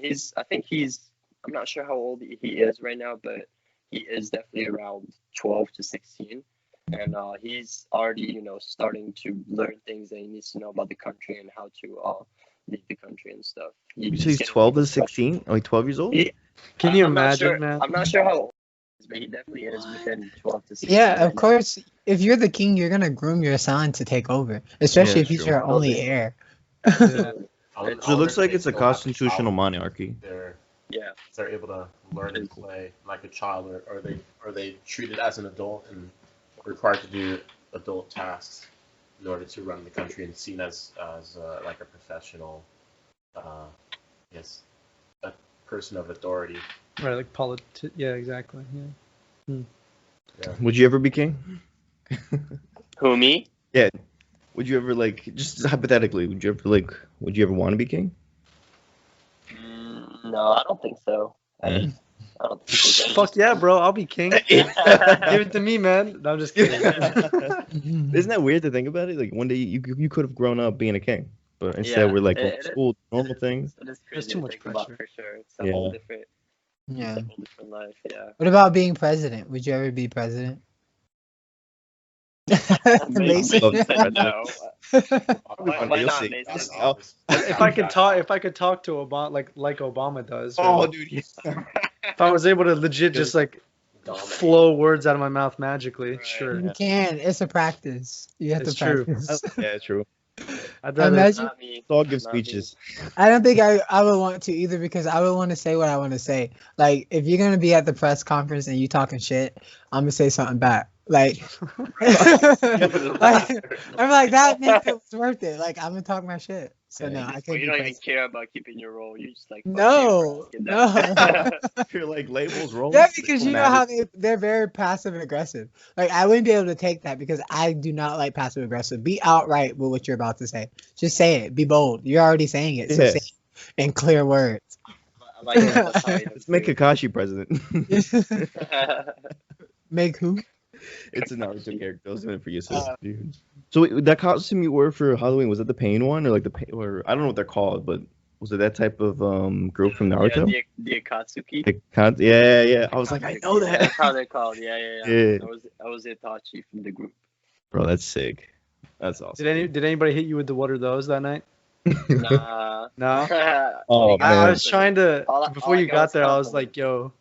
I'm not sure how old he is right now, but he is definitely around 12 to 16, and he's already starting to learn things that he needs to know about the country and how to lead the country and stuff. You say he's 12 to 16? Only 12 years old? Can you I'm not imagine, sure, man? I'm not sure how old he is, but he definitely is within 12 to 16. Yeah, right of now. course. If you're the king, you're gonna groom your son to take over, especially Yeah, if he's true. your only heir. Yeah. So it looks like it's a constitutional monarchy. Yeah. They're able to learn and play like a child, or they treated as an adult and required to do adult tasks in order to run the country and seen as like a professional, yes, a person of authority. Right, like Yeah, exactly. Yeah. Would you ever be king? Who, me? Yeah. Would you ever just hypothetically? Would you ever want to be king? No, I don't think so. I don't think there's Fuck yeah, bro! I'll be king. Give it to me, man. No, I'm just kidding. Isn't that weird to think about it? Like one day you could have grown up being a king, but instead we're like going to school, normal things. It is crazy There's too to much think about, pressure. for sure. It's a whole different, Yeah. it's a whole different life. Yeah. What about being president? Would you ever be president? Maybe. Mason? No. Why not, Mason? If I could talk to Obama like Obama does. Oh, or dude. if I was able to legit just flow words out of my mouth magically, Right. sure. You can. It's a practice. You have It's to true. practice. Yeah, true. I'd rather. Imagine. Not me. All give Not me. speeches. I don't think I would want to either because I would want to say what I want to say. Like if you're gonna be at the press conference and you talking shit, I'm gonna say something back. Like, I'm like that makes it worth it. Like I'm gonna talk my shit. So no, I Or can't. you don't even care about keeping your role. You're just like, fuck No, you, no. If you're like labels rolling. Yeah, because you know how they're very passive aggressive. Like I wouldn't be able to take that because I do not like passive aggressive. Be outright with what you're about to say. Just say it. Be bold. You're already saying it. So Yeah. say it in clear words. I like that. That's how you Let's make Kakashi president. Make who? It's a Naruto character. I was doing it for you, dude. So wait, that costume you wore for Halloween, was that the pain one or like or I don't know what they're called, but was it that type of group from Naruto? Yeah, the Akatsuki. Yeah. I was like, I know that. That's how they're called. Yeah. Yeah. I was Itachi from the group. Bro, that's sick. That's awesome. Did anybody hit you with the what are those that night? Nah. No. Oh, I man. was trying to All before I you got got was there. I was compliment. like, yo.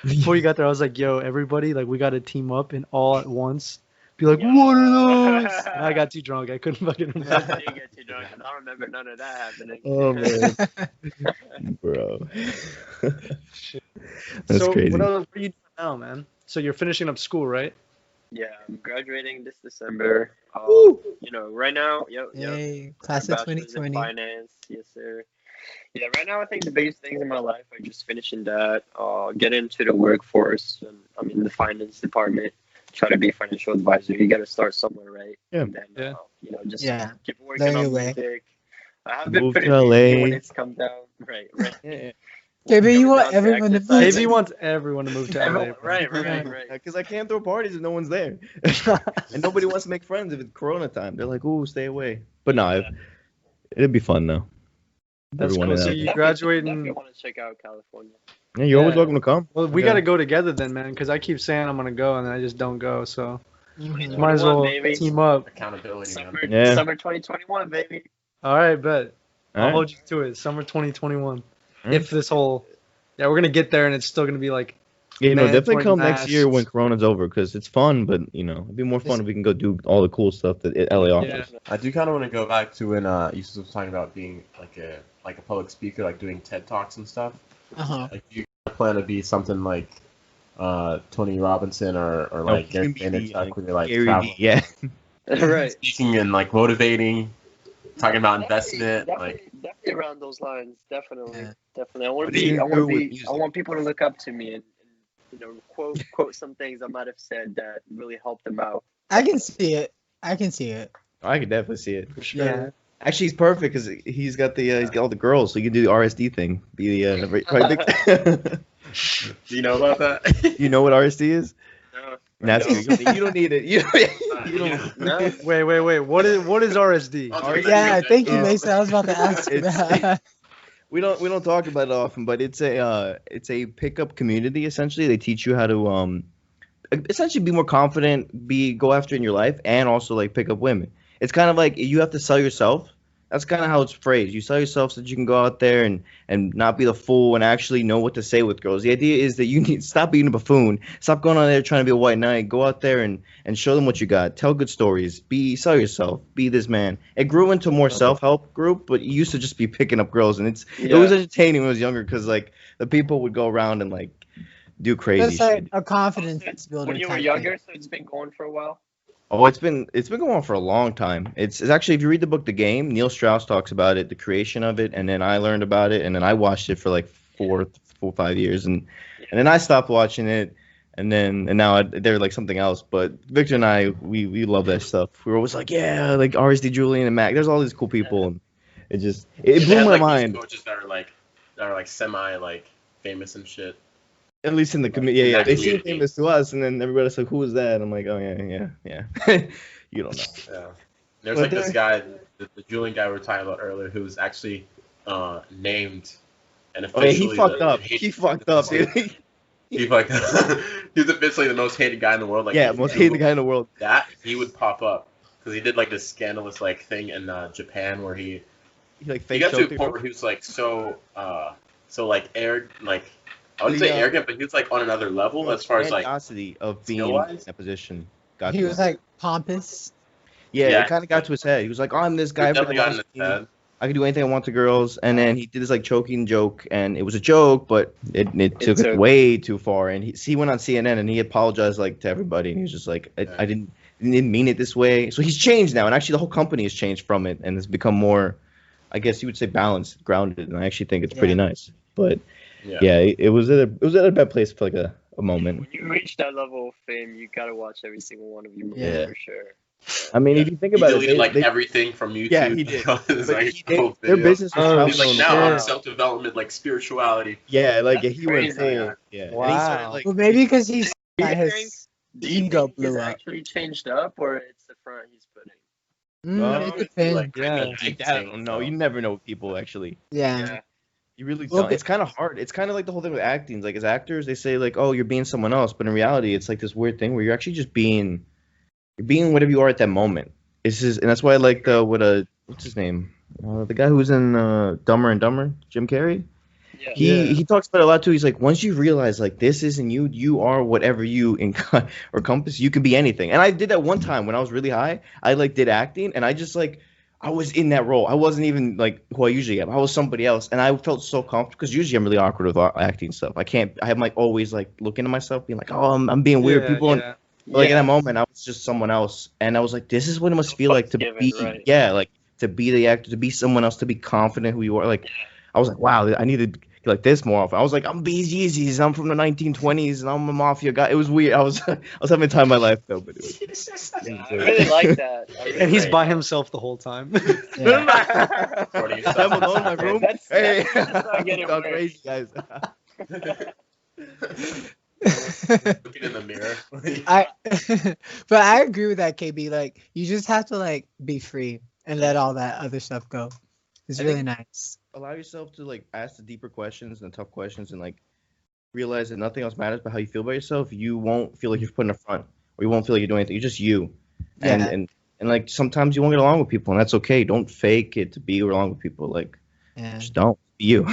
Before you got there, I was like, yo, everybody, like we got to team up and all at once be like, what are those? And I got too drunk. I couldn't fucking I remember. didn't get too drunk. I don't remember none of that happening. Oh, man. Bro. That's So crazy. what are you doing now, man? So you're finishing up school, right? Yeah, I'm graduating this December. Woo! You know, right now, yep. Yay, class of Bachelor's in 2020. finance, yes sir. Yeah, right now I think the biggest things in my life are just finishing that, get into the workforce, and I'm in the finance department. Try to be a financial advisor. You got to start somewhere, right? Yeah. And then, Yeah. you know, just Yeah. keep working Learn on your way. music. I have been Move pretty to lazy LA. when it's come down. Right. Yeah. JB, you Coming want down to everyone to move KB exercising. wants everyone to move to LA. Everyone, bro. right. Because I can't throw parties if no one's there. And nobody wants to make friends if it's Corona time. They're like, ooh, stay away. But no, it'd be fun though. That's Everyone cool. in So LA. you Definitely graduating. want to check out California. Yeah, you're always Yeah. welcome to come. Well, we Yeah. got to go together then, man, because I keep saying I'm gonna go and then I just don't go. So Mhm. might as well Baby. team up. Accountability, man. Summer, Yeah. summer 2021, baby. All right, bet. I'll All right. hold you to it. Summer 2021. All right. If this whole, yeah, we're gonna get there and it's still gonna be like, Yeah, no, definitely mandatory come next year when masks. Corona's over because it's fun, but it'd be more fun if we can go do all the cool stuff that LA offers. Yeah. I do kind of want to go back to when Yusuf was talking about being like a public speaker, like doing TED Talks and stuff. Uh-huh. Like, do you plan to be something like Tony Robinson or like Gary Vaynerchuk, where they like Gary travel, V, yeah. Right. speaking and like motivating, talking about investment, like Definitely around those lines. Definitely, Yeah. definitely. I want to What do you be. I want do to with be. music? I want people to look up to me and quote some things I might have said that really helped them out. I can see it. I can see it. I could definitely see it. For sure. Yeah. Actually, he's perfect because he's got all the girls, so he can do the RSD thing. Be the probably big. do you know about that? You know what RSD is? No. That's No. you don't need it. You don't. No. Wait. What is RSD? Oh, Yeah, thank you, Uh, Mason. I was about to ask it's- that. We don't talk about it often, but it's a pickup community essentially. They teach you how to essentially be more confident, go after in your life, and also like pick up women. It's kind of like you have to sell yourself. That's kind of how it's phrased. You sell yourself so that you can go out there and not be the fool and actually know what to say with girls. The idea is that you need to stop being a buffoon. Stop going on there trying to be a white knight. Go out there and show them what you got. Tell good stories. Sell yourself. Be this man. It grew into a more self-help group, but it used to just be picking up girls. And it was entertaining when I was younger because like the people would go around and like do crazy It's like shit. a confidence builder. When you were type younger, so it's been going for a while. Oh, it's been going on for a long time. It's actually, if you read the book The Game, Neil Strauss talks about it, the creation of it, and then I learned about it, and then I watched it for like 5 years, and then I stopped watching it, and now they're like something else. But Victor and I, we love that stuff. We were always like, yeah, like RSD Julian and Mac. There's all these cool people, and it They blew have, my like, mind. These coaches that are like semi like famous and shit. At least in the community, yeah. that They seem community. famous to us, and then everybody's like, who is that? I'm like, oh yeah. You don't know. Yeah. There's But like this guy, the Julian guy we were talking about earlier, who was actually named and Oh yeah, officially he fucked the up. hated- He fucked up, dude. He fucked up. He was officially the most hated guy in the world. Like, Yeah, if you most hated Google guy in the world. That he would pop up because he did like this scandalous like thing in Japan where he He like he fake got to a choked point people. where he was like so like I wouldn't say The, arrogant, but he was like on another level as far as like grandiosity of being skill-wise? in that position. Got He to was him. like pompous. Yeah, Yeah. it kind of got to his head. He was like, oh, I'm this guy. definitely got in his everybody loves head. me. I can do anything I want to girls. And then he did this like choking joke, and it was a joke, but it took it took- way too far. And he went on CNN and he apologized like to everybody, and he was just like, I didn't mean it this way. So he's changed now, and actually the whole company has changed from it and has become more, I guess you would say, balanced, grounded, and I actually think it's pretty nice. But yeah, it was at a bad place for like a moment. When you reach that level of fame, you gotta watch every single one of your movies Yeah. for sure. I mean, if you think He about deleted it, like they, everything from YouTube. Yeah, he did. It's but like, their business was Oh, He's like traveling. now shit. on self-development, like spirituality. Yeah, like That's he went crazy. full. Yeah, and he started Wow. like Well, maybe because he's Do you got think- his Do you ego think he's blew up. actually changed up, or it's the front he's putting? It depends. Like, Yeah. I don't know. You never know with people actually. Yeah. You really Well, don't. It's kind of hard. It's kind of like the whole thing with acting. Like as actors, they say like, "Oh, you're being someone else," but in reality, it's like this weird thing where you're actually just being being whatever you are at that moment. It's just, and that's why I like what's his name? The guy who's in Dumber and Dumber, Jim Carrey. Yeah. He talks about it a lot too. He's like, once you realize like this isn't you, you are whatever you or compass. You can be anything. And I did that one time when I was really high. I like did acting, and I just like I was in that role. I wasn't even like who I usually am. I was somebody else, and I felt so comfortable because usually I'm really awkward with acting stuff. I can't. I'm like always like looking at myself, being like, oh, I'm being weird. People. And, but, like in that moment, I was just someone else, and I was like, "This is what it must feel like to be, right. like to be the actor, to be someone else, to be confident who you are." Like, I was like, "Wow, I need to get like this more often." I was like, "I'm BGZs, I'm from the 1920s, and I'm a mafia guy." It was weird. I was having time of my life though, but it was. I really like that. And he's by himself the whole time. Yeah. I'm alone in my room. Hey, getting gone worse. crazy, guys. Looking in the mirror. But I agree with that, KB. Like, you just have to like be free and let all that other stuff go. It's I really think- nice. Allow yourself to like ask the deeper questions and the tough questions, and like realize that nothing else matters but how you feel about yourself. You won't feel like you're put in the front, or you won't feel like you're doing anything. You're just you. And Yeah. and like sometimes you won't get along with people, and that's okay. Don't fake it to be along with people. Like Yeah. just don't be you.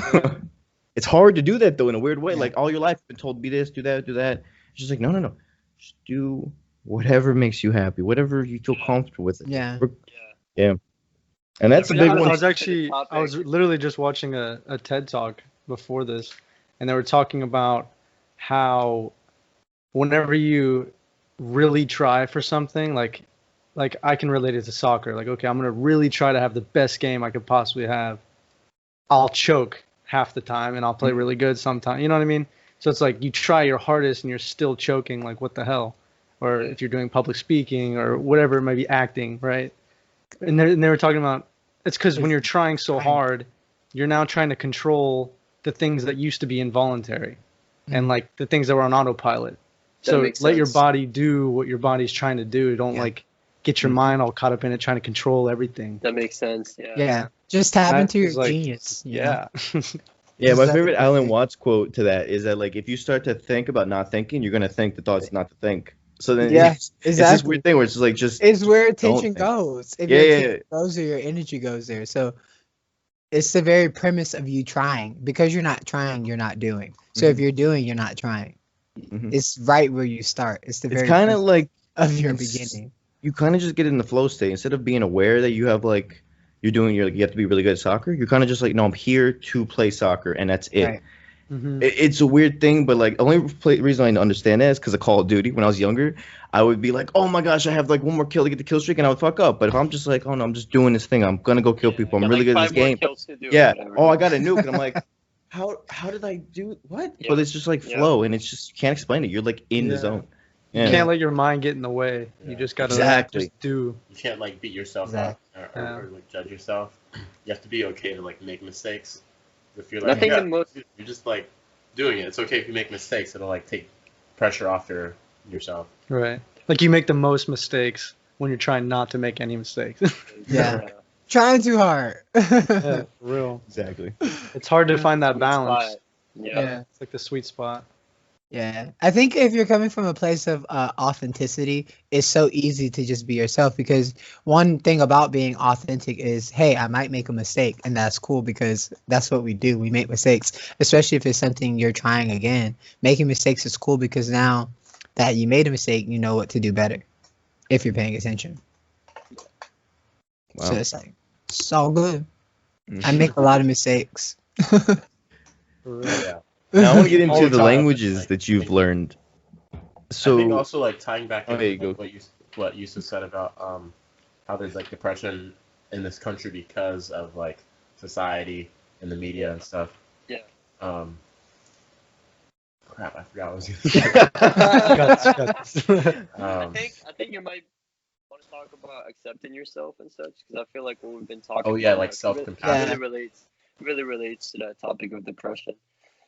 It's hard to do that though in a weird way. Yeah. Like all your life you've been told be this, do that, do that. It's just like no. Just do whatever makes you happy, whatever you feel comfortable with. Yeah. And that's a Yeah, big I one. was literally just watching a TED Talk before this, and they were talking about how whenever you really try for something, like I can relate it to soccer. Like, okay, I'm gonna really try to have the best game I could possibly have. I'll choke half the time, and I'll play really good sometimes. You know what I mean? So it's like you try your hardest, and you're still choking. Like, what the hell? Or if you're doing public speaking or whatever it might be, acting, right? And they were talking about it's because when you're trying so hard, you're now trying to control the things that used to be involuntary, and like the things that were on autopilot. That So makes let your sense. body do what your body's trying to do. Don't Yeah. like get your mind all caught up in it trying to control everything. That makes sense. Yeah. Yeah. Just tap That into your is, like, genius. you know? Yeah. Yeah, my Exactly. favorite Alan Watts quote to that is that like if you start to think about not thinking, you're gonna think the thoughts not to think. So then Yeah, it's this exactly. weird thing where it's just like just It's where don't attention think. goes. If Yeah, your yeah, attention goes there, your energy goes there. So it's the very premise of you trying. Because you're not trying, you're not doing. So if Mhm. you're doing, you're not trying. Mhm. It's right where you start. It's the It's very kind of premise like of your it's- beginning. you kind of just get in the flow state instead of being aware that you have like you have to be really good at soccer. You're kind of just like, no, I'm here to play soccer, and that's it. Right. Mhm. It's a weird thing, but like the only reason I understand that is because of Call of Duty. When I was younger, I would be like, oh my gosh, I have like one more kill to get the kill streak, and I would fuck up. But if I'm just like, oh no, I'm just doing this thing, I'm gonna go kill people. I'm Got, really like, good at this 5 more game. kills to do or Yeah. whatever. Oh, I got a nuke, and I'm like, how did I do what? Yeah. But it's just like Yeah. flow, and it's just you can't explain it. You're like in the Yeah. zone. You Yeah. can't let your mind get in the way. Yeah. You just gotta Exactly. just do. You can't like beat yourself Exactly. up Yeah. or like judge yourself. You have to be okay to like make mistakes. If you're And I like, think yeah, the most you're just like doing it. It's okay if you make mistakes. It'll like take pressure off yourself. Right. Like you make the most mistakes when you're trying not to make any mistakes. Yeah. Trying too hard. Yeah, for real. Exactly. It's hard to find that Sweet balance. spot. Yeah. Yeah. It's like the sweet spot. Yeah, I think if you're coming from a place of authenticity, it's so easy to just be yourself because one thing about being authentic is, hey, I might make a mistake, and that's cool because that's what we do. We make mistakes, especially if it's something you're trying again. Making mistakes is cool because now that you made a mistake, you know what to do better if you're paying attention. Wow. So it's like, it's all good. Mhm. I make a lot of mistakes. For real. Yeah. Now I want to get All into the the time. languages that you've learned. I think So also like tying back Oh, there you into go. what Yusuf said about how there's like depression in this country because of like society and the media and stuff. Yeah. Crap, I forgot what I was gonna Guts, say. guts. I think you might want to talk about accepting yourself and such because I feel like what we've been talking. Oh, yeah, about like now, self-compassion. Really relates to that topic of depression.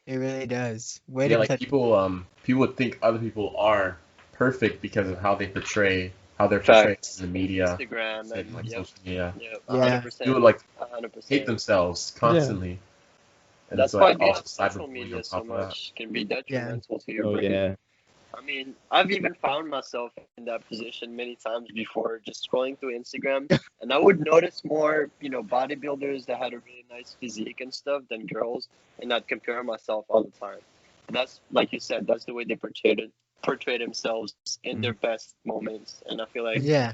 It really does. Way Yeah, to like touch. people would think other people are perfect because of how they're portrayed Facts. in the media, Instagram and and like yep, social media. yep, Yeah. 100%. People would like 100%. hate themselves constantly. And That's it's why like being also on social cyberbullying media on so top of that. much can be detrimental to your oh brain. yeah. I mean, I've even found myself in that position many times before, just scrolling through Instagram, and I would notice more, bodybuilders that had a really nice physique and stuff than girls, and I'd compare myself all the time. And that's, like you said, that's the way they portray themselves in their best moments. And I feel like, Yeah.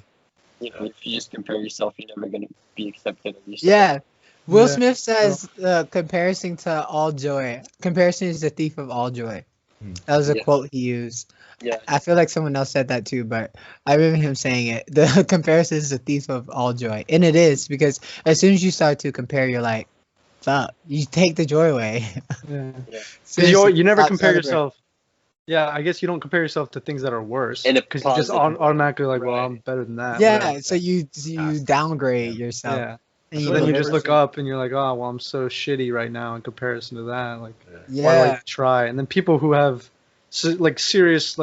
If you just compare yourself, you're never gonna be accepted of yourself. Yeah. Will Yeah. Smith says comparison to all joy. Comparison is the thief of all joy. That was a Yeah. quote he used. Yeah. I feel like someone else said that too, but I remember him saying it. The comparison is the thief of all joy. And it is, because as soon as you start to compare, you're like, fuck, you take the joy away. Yeah. Yeah. Because you never Stop compare celebrating. yourself. Yeah, I guess you don't compare yourself to things that are worse. In a Because you just positive way. automatically like, well, Right. I'm better than that. Yeah, whatever. so you downgrade Yeah. yourself. Yeah. And So then you look just worse. look up and you're like, oh, well, I'm so shitty right now in comparison to that. Like, Yeah. why do I Yeah. try? And then people who have serious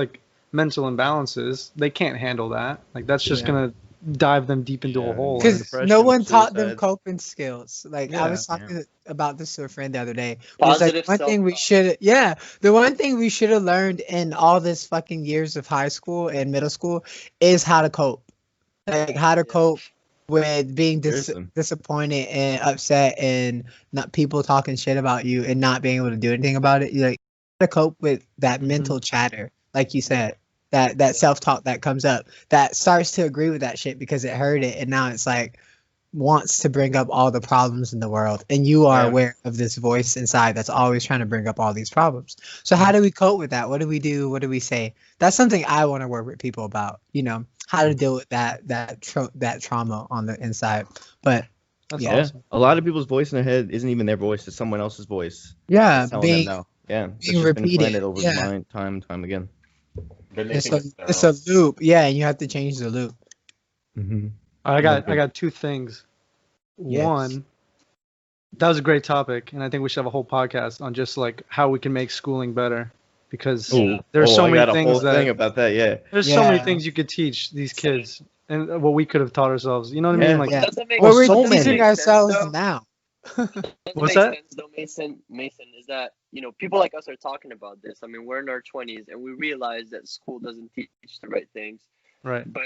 mental imbalances, they can't handle that. Like that's just Yeah. gonna dive them deep into Yeah. a hole. Because Depression, no one taught them suicide. coping skills. Like I Yeah. was talking about this to a friend the other day. It was like Positive one thing we the one thing we should have learned in all this fucking years of high school and middle school is how to cope. Like how to cope with being Seriously. disappointed and upset and not people talking shit about you and not being able to do anything about it. You like how to cope with that mental chatter, like you said. That self-talk that comes up that starts to agree with that shit because it heard it and now it's like wants to bring up all the problems in the world and you are Yeah. aware of this voice inside that's always trying to bring up all these problems. So how do we cope with that? What do we do? What do we say? That's something I want to work with people about, how to deal with that trauma on the inside. But That's Yeah. awesome. A lot of people's voice in their head isn't even their voice; it's someone else's voice. yeah, It's telling them now. Yeah, being it's just been repeated, implanted over yeah. the mind, time and time again. Then they it's think a, their it's a own. loop. Yeah, and you have to change the loop. Mm-hmm. I got Okay. two things. Yes. One, that was a great topic, and I think we should have a whole podcast on just like how we can make schooling better, because there's so I many got a things whole that thing about that. Yeah, there's so many Yeah. things you could teach these kids, and what we could have taught ourselves. You know what I Yeah. mean? Like, Yeah. Doesn't make Well, we're so teaching many. ourselves though. now. Doesn't What's make that? sense though, Mason, is that people like us are talking about this. I mean, we're in our 20s and we realize that school doesn't teach the right things. right? But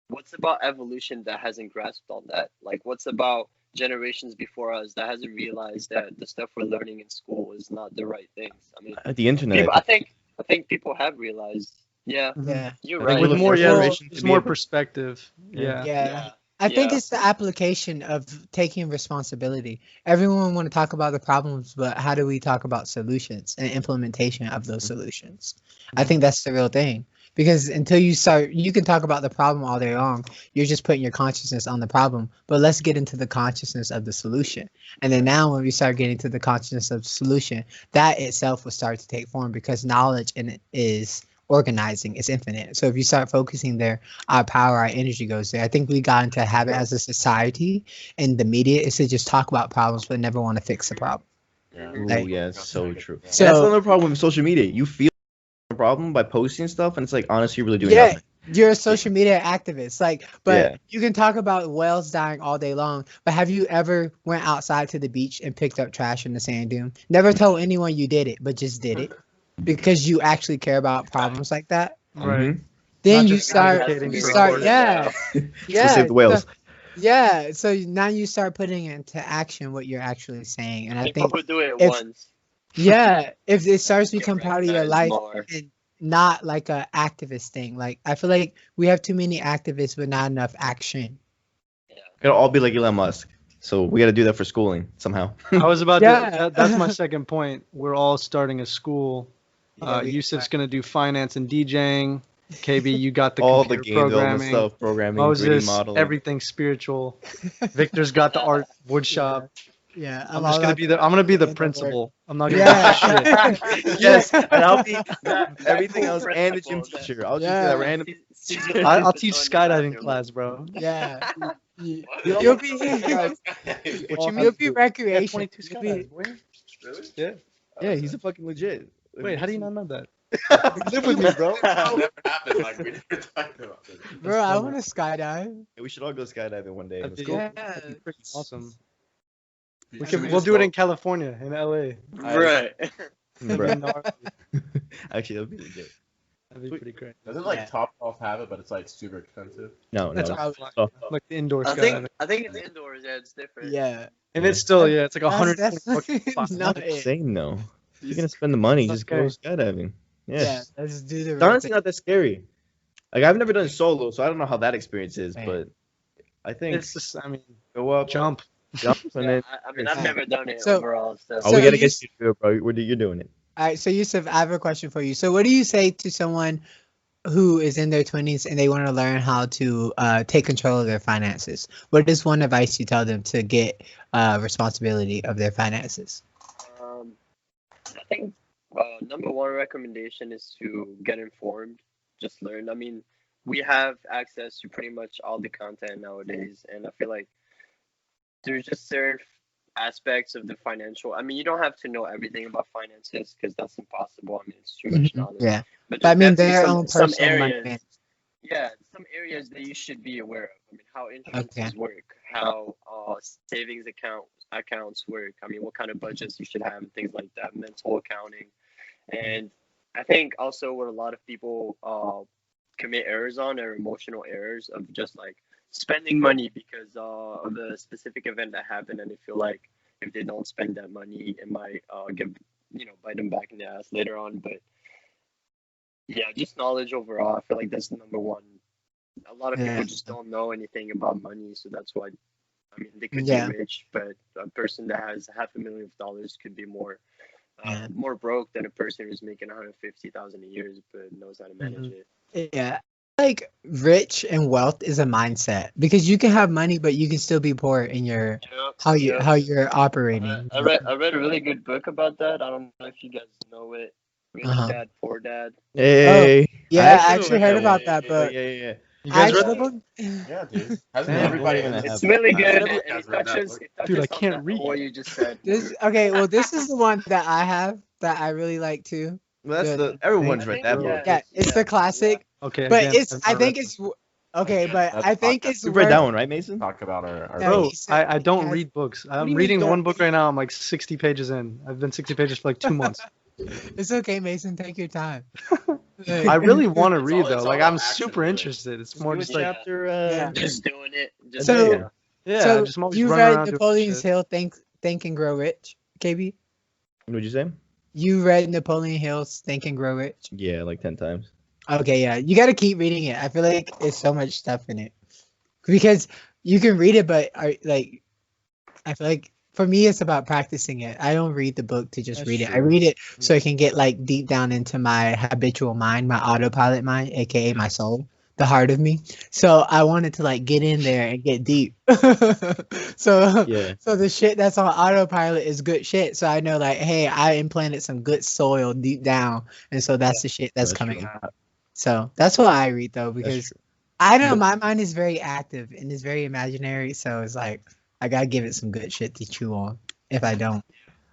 what's about evolution that hasn't grasped on that? Like, what's about generations before us that hasn't realized that the stuff we're learning in school is not the right things? I mean, the internet. people, I think people have realized. Yeah, Yeah. you're I right. think With we're the more, first yeah, generation to there's be more able- perspective. Yeah. Yeah. Yeah. I think it's the application of taking responsibility. Everyone want to talk about the problems, but how do we talk about solutions and implementation of those solutions? I think that's the real thing. Because until you start, you can talk about the problem all day long. You're just putting your consciousness on the problem. But let's get into the consciousness of the solution. And then now when we start getting to the consciousness of the solution, that itself will start to take form because knowledge in it is organizing, it's infinite. So if you start focusing there, our power, our energy goes there. I think we got into a habit as a society and the media is to just talk about problems but never want to fix the problem. Yeah. Ooh, Like- yeah, it's so true. So- That's another problem with social media. You feel a problem by posting stuff, and it's like honestly, you're really doing Yeah, nothing. you're a social media activist. But Yeah. you can talk about whales dying all day long. But have you ever went outside to the beach and picked up trash in the sand dune? Never told anyone you did it, but just did it because you actually care about problems like that. Right. Mhm. Then Not you just start, advocating you for start, others. yeah, yeah. Let's save the whales. Yeah, so now you start putting into action what you're actually saying, and I People think, who do it if- once. yeah, if it starts to get become part of your recognized life more. and not like a activist thing, like I feel like we have too many activists but not enough action. Gotta all be like Elon Musk. So we gotta do that for schooling somehow. I was about Yeah. to. That's my second point. We're all starting a school. Yeah, Yusuf's gonna do finance and DJing. KB, you got the all the computer game development programming. stuff, programming, 3D Moses, modeling. everything spiritual. Victor's got the art wood shop. Yeah, I'm just gonna be the. I'm gonna be the principal. I'm not gonna Yeah. do shit. Yes, and I'll be That everything cool else and the gym principle, teacher. I'll just Yeah. do that random. I'll teach skydiving class, bro. Yeah, You'll you'll be What you you'll mean? be recreation. 22 You'll be- skydives, boy. Really? Yeah. Yeah, he's a fucking legit. Wait, how do you not know that? Live with me, bro. Never happened. Like we never talked about this. Bro, I want to skydive. We should all go skydiving one day. That'd Let's be- go. Yeah. Pretty awesome. Should we We'll just do it go- in California, in LA. Right. Bro. Gnarly. Actually, that'd be legit. That'd be pretty great. Doesn't like Yeah. Top Golf have it, but it's like super expensive. No, That's no. probably So, like the indoor I sky. think it's indoors. Yeah, it's different. Yeah. And it's still it's like That's 120 bucks. definitely not not the it. same though. If you're gonna spend the money, just go Okay. skydiving. Yeah. Yeah, let's do the It's real honestly thing. not that scary. Like I've never done solo, so I don't know how that experience is, Right. but I think It's just, I mean, go up, jump. jump, and Yeah, then I mean, I've never done it So- overall. So, oh, we So gotta you get s- you to do it, bro. You're doing it. All right, so Yusuf, I have a question for you. So, what do you say to someone who is in their 20s and they want to learn how to take control of their finances? What is one advice you tell them to get responsibility of their finances? I think number one recommendation is to get informed. Just learn. I mean, we have access to pretty much all the content nowadays, and I feel like there's just certain aspects of the financial. I mean, you don't have to know everything about finances because that's impossible. I mean, it's too much knowledge. Yeah, But but I there's mean definitely their own some personal money. areas. Yeah, some areas that you should be aware of. I mean, how insurances work, how savings accounts work. I mean, what kind of budgets you should have, and things like that. Mental accounting, and I think also what a lot of people commit errors on are emotional errors of just like spending money because of the specific event that happened, and they feel like if they don't spend that money, it might give bite them back in the ass later on. But yeah, just knowledge overall. I feel like that's number one. A lot of Yeah. people just don't know anything about money, so that's why. I mean, they could Yeah. be rich, but a person that has $500,000 could be more Yeah. more broke than a person who's making 150,000 a year but knows how to manage it. Yeah, like rich and wealth is a mindset because you can have money, but you can still be poor in your how you're operating. I read a really good book about that. I don't know if you guys know it. Rich Dad, Poor Dad. Hey. Yeah, I actually read heard that about one. that book. Yeah. You guys read Actually- that book? Yeah, dude. Hasn't Damn. everybody in It's this? It's really has good. everybody And it has read that touches, book? Dude, I on can't that- read. what you just said. This this is the one that I have that I really like too. Well, that's The- everyone's I read think, that yeah. book. Yeah, it's the classic, Okay, but again, it's I've I not think read it's okay, but That's I think podcast. it's You read worth. that one, right, Mason? Talk about our Yeah, Bro, he said I he don't has- read books. do I'm you mean reading don't one book read? right now. I'm like 60 pages in. I've been 60 pages for like 2 months. It's okay, Mason. Take your time. I really want to It's read all- though. it's Like all I'm about action, super really. interested. It's more Do a just like chapter. Yeah. Just doing it. Just So- doing it. yeah. so just I'm always you running read around doing Napoleon's shit. Hill, Think and Grow Rich, KB? What'd you say? You read Napoleon Hill's Think and Grow Rich? Yeah, like 10 times. Okay, yeah. You got to keep reading it. I feel like there's so much stuff in it. Because you can read it, but I feel like for me, it's about practicing it. I don't read the book to just That's read it. I true. read it so I can get like deep down into my habitual mind, my autopilot mind, aka my soul, the heart of me. So I wanted to like get in there and get deep. so Yeah. so the shit that's on autopilot is good shit. So I know like, hey, I implanted some good soil deep down, and so that's the shit that's coming true. out. So that's what I read though, That's because true. I don't know, my mind is very active and it's very imaginary. So it's like I gotta give it some good shit to chew on. If I don't,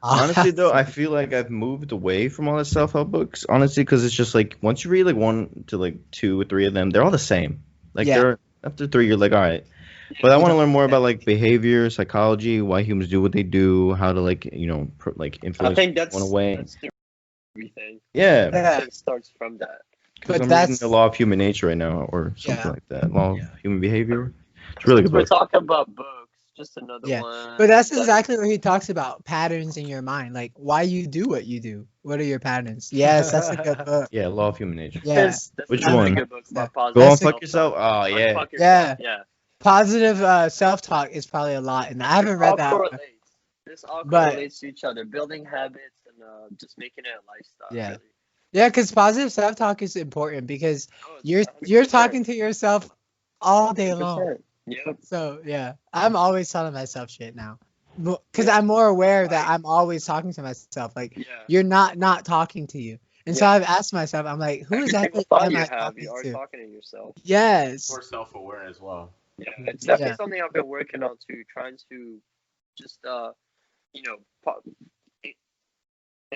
Honestly, though, I feel like I've moved away from all the self-help books. Honestly, because it's just like once you read like 1 to like 2 or 3 of them, they're all the same. Like Yeah. they're after 3, you're like, all right. But I want to learn more about like behavior, psychology, why humans do what they do, how to like like I influence think that's one away. that's the everything. Yeah. Yeah. It starts from that. Because But I'm that's- reading the law of human nature right now, or something Yeah. like that. Law of human behavior. It's a really good We're book. talking about books. Just another Yeah. one. But that's that- exactly what he talks about, patterns in your mind, like why you do what you do. What are your patterns? Yes, that's a good book. Yeah, law of human nature. Yeah. That's Which another one? good book about Yeah. Go on, That's a- fuck yourself. Oh yeah. Fuck Yeah. yourself. Yeah. Positive self-talk is probably a lot, and I haven't read All that. one. correlates. This all But- correlates to each other. Building habits and just making it a lifestyle. Yeah. Really. Yeah, because positive self-talk is important because Oh, it's you're 100%. talking to yourself all day long. 100%. Yep. So yeah, I'm always telling myself shit now, because I'm more aware that I'm always talking to myself. Like Yeah. you're not talking to you, and so Yeah. I've asked myself, I'm like, who Every exactly single thought am you I have, talking you are to? talking to yourself. Yes. More self-aware as well. Yeah, it's definitely Yeah. something I've been working on too, trying to just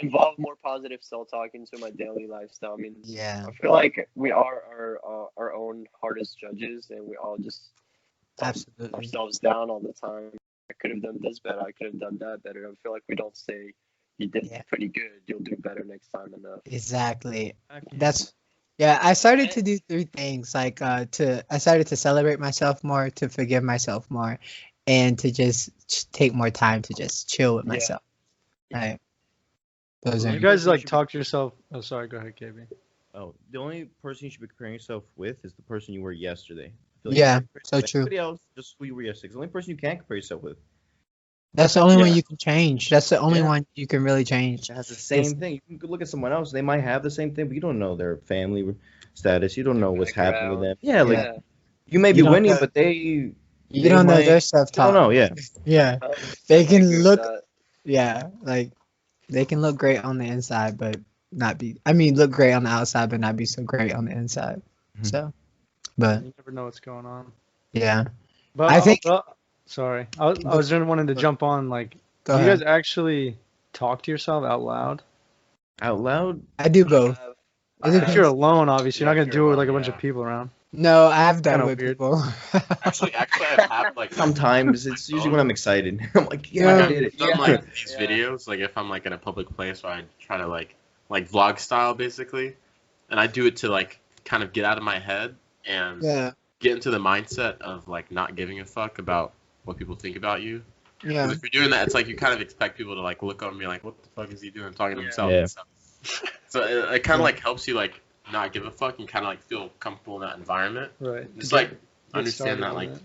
involve more positive self-talk into my daily lifestyle. I mean, Yeah. I feel like we are our own hardest judges, and we all just talk Absolutely. ourselves down all the time. I could have done this better. I could have done that better. I feel like we don't say you did Yeah. pretty good. You'll do better next time enough. Exactly. That's Yeah, I started to do 3 things. Like I started to celebrate myself more, to forgive myself more, and to just take more time to just chill with Yeah. myself. Right. Those You are guys like talk to yourself. Oh, sorry. Go ahead, KB. Oh, the only person you should be comparing yourself with is the person you were yesterday. I feel Yeah, you can't compare so yourself with true. Everybody else, just who you were yesterday. It's the only person you can't compare yourself with. That's the only one Yeah. you can change. That's the only Yeah. one you can really change. It has the same thing. You can look at someone else; they might have the same thing, but you don't know their family status. You don't know what's happening with them. Yeah, like Yeah. you may You be don't winning, know- but they You they don't know might. their You don't self-talk. know. Yeah. Yeah, I they agree can with look. that. Yeah, like they can look great on the inside, but not be. I mean, look great on the outside, but not be so great on the inside. Mhm. So, but You never know what's going on. yeah, But I think. sorry, I was just wanting to jump on. Like, Go do you ahead. guys actually talk to yourself out loud? Out loud. I do both. Uh, It If you're depends. alone, obviously, you're Yeah, not if gonna you're do it with alone, like a bunch yeah. of people around. No, I have done it Kinda with weird. people. Actually, I've had like Sometimes it's usually when I'm excited. I'm like, yeah, Yeah. I did it. I've done Yeah. like these Yeah. videos, like if I'm like in a public place, where I try to like vlog style basically, and I do it to like kind of get out of my head and Yeah, get into the mindset of like not giving a fuck about what people think about you. Because yeah. if you're doing that, it's like you kind of expect people to like look up and be like, "What the fuck is he doing?" Talking to Yeah. himself. Yeah. And stuff. So it kind of Yeah. like helps you like not give a fuck and kind of like feel comfortable in that environment. Right. Just To like get understand started that on like it.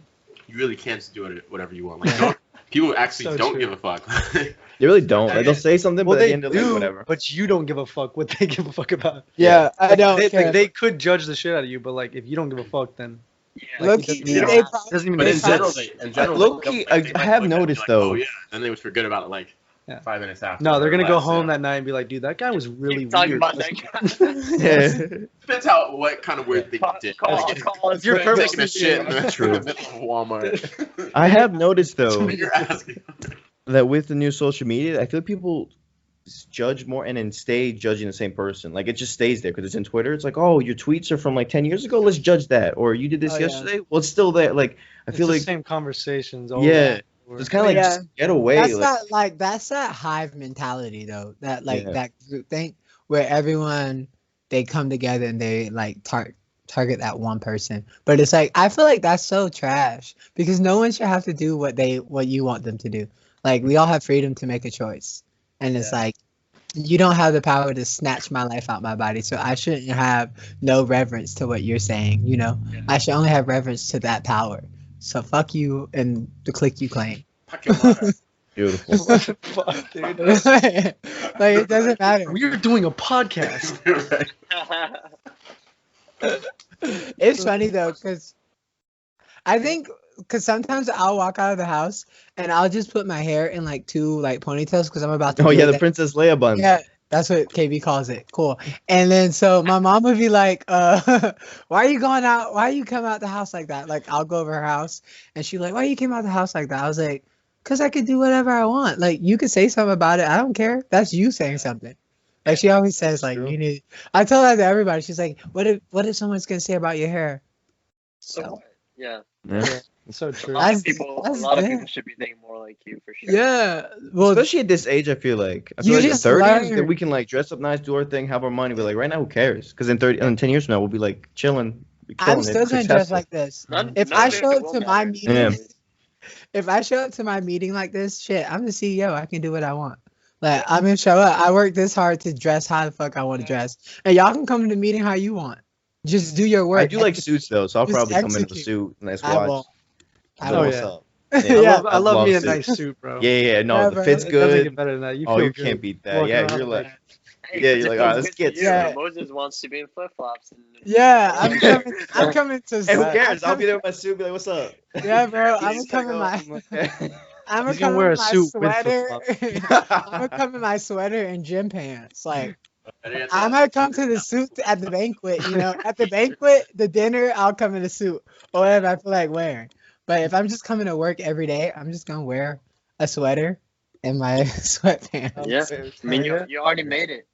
you really can just do it whatever you want. Like don't, people actually So don't true. give a fuck. They really don't. Like, they'll say something, Well, but at the they end they're like, do, whatever. but you don't give a fuck what they give a fuck about. Yeah, I Like, don't they, care. like, they could judge the shit out of you, but like if you don't give a fuck, then Yeah. Low it key, doesn't even they matter. probably, Doesn't even But make in sense. general, Low-key, I might have look at it and be noticed, like, though. Oh yeah, then they would forget about it like Yeah. 5 minutes after. No, they're gonna go Less, home yeah. that night and be like, dude, that guy was really Keep talking weird. about that guy. Yeah. Depends how what kind of weird thing you did. Call If you're us You're right taking a now. shit in the True. middle of Walmart. I have noticed though You're asking. that with the new social media, I feel like people judge more and then stay judging the same person. Like it just stays there because it's in Twitter. It's like, oh, your tweets are from like 10 years ago. Let's judge that. Or you did this Oh, yeah. yesterday. Well, it's still there. Like I It's feel the like same conversations. Over yeah, and over. it's kind of like Yeah. just get away. that's Like, that's that hive mentality though. That like Yeah. that group thing where everyone they come together and they like target that one person. But it's like I feel like that's so trash because no one should have to do what you want them to do. Like we all have freedom to make a choice, and it's Yeah. like you don't have the power to snatch my life out my body, so I shouldn't have no reverence to what you're saying. You know, Yeah. I should only have reverence to that power. So fuck you and the clique you claim. beautiful. What the fuck, dude? Like it doesn't matter. We're doing a podcast. It's funny though, because sometimes I'll walk out of the house and I'll just put my hair in like 2 like ponytails because I'm about to. Oh do yeah, it the that- Princess Leia buns. Yeah, that's what KB calls it. Cool. And then so my mom would be like, why are you going out? Why you come out the house like that? Like I'll go over her house and she's like, why you came out the house like that? I was like, because I could do whatever I want. Like you could say something about it. I don't care. That's you saying something. Like she always says, like True. you need. I tell that to everybody. She's like, what if someone's gonna say about your hair? So Yeah. Yeah. So A true. lot That's- of people. that's A lot of it. people should be thinking more like you for sure. yeah. Well, Especially at this age, I feel like You in the just 30s that learn- we can like dress up nice, do our thing, have our money. But like right now, who cares? Because in 10 years from now, we'll be like chilling. be I'm killing it, still gonna dress successful. like this. None- If none I of it show up will to my matter. meeting, if I show up to my meeting like this, shit, I'm the CEO. I can do what I want. Like I'm gonna show up. I work this hard to dress how the fuck I want to dress, and y'all can come to the meeting how you want. Just do your work. I do like suits though, so I'll Just probably come in with a execute. suit, nice I watch. won't. I Know Oh, what's yeah. up. Yeah. I love me a suits. nice suit, bro. Yeah, no, Yeah, the bro. fit's It doesn't good. get better than that. You Oh, feel you good can't beat that. walking Yeah, around you're like like, Hey, Yeah, you're like, all right, let's get Yeah. Moses wants to be in flip flops. Yeah, I'm coming. I'm coming to. hey, who I'm cares? I'll coming- be there with my suit, be like, what's up? Yeah, bro. I'm He's gonna come in like, my. oh, I'm like, I'm He's gonna gonna come wear in a my suit with sweater. flip-flops. I'm gonna come in my sweater and gym pants. Like I might come to the suit at the banquet. You know, at the banquet, the dinner, I'll come in a suit or whatever I feel like wearing. But if I'm just coming to work every day, I'm just gonna wear a sweater and my sweatpants. Yeah. I mean, Yeah. you already made it.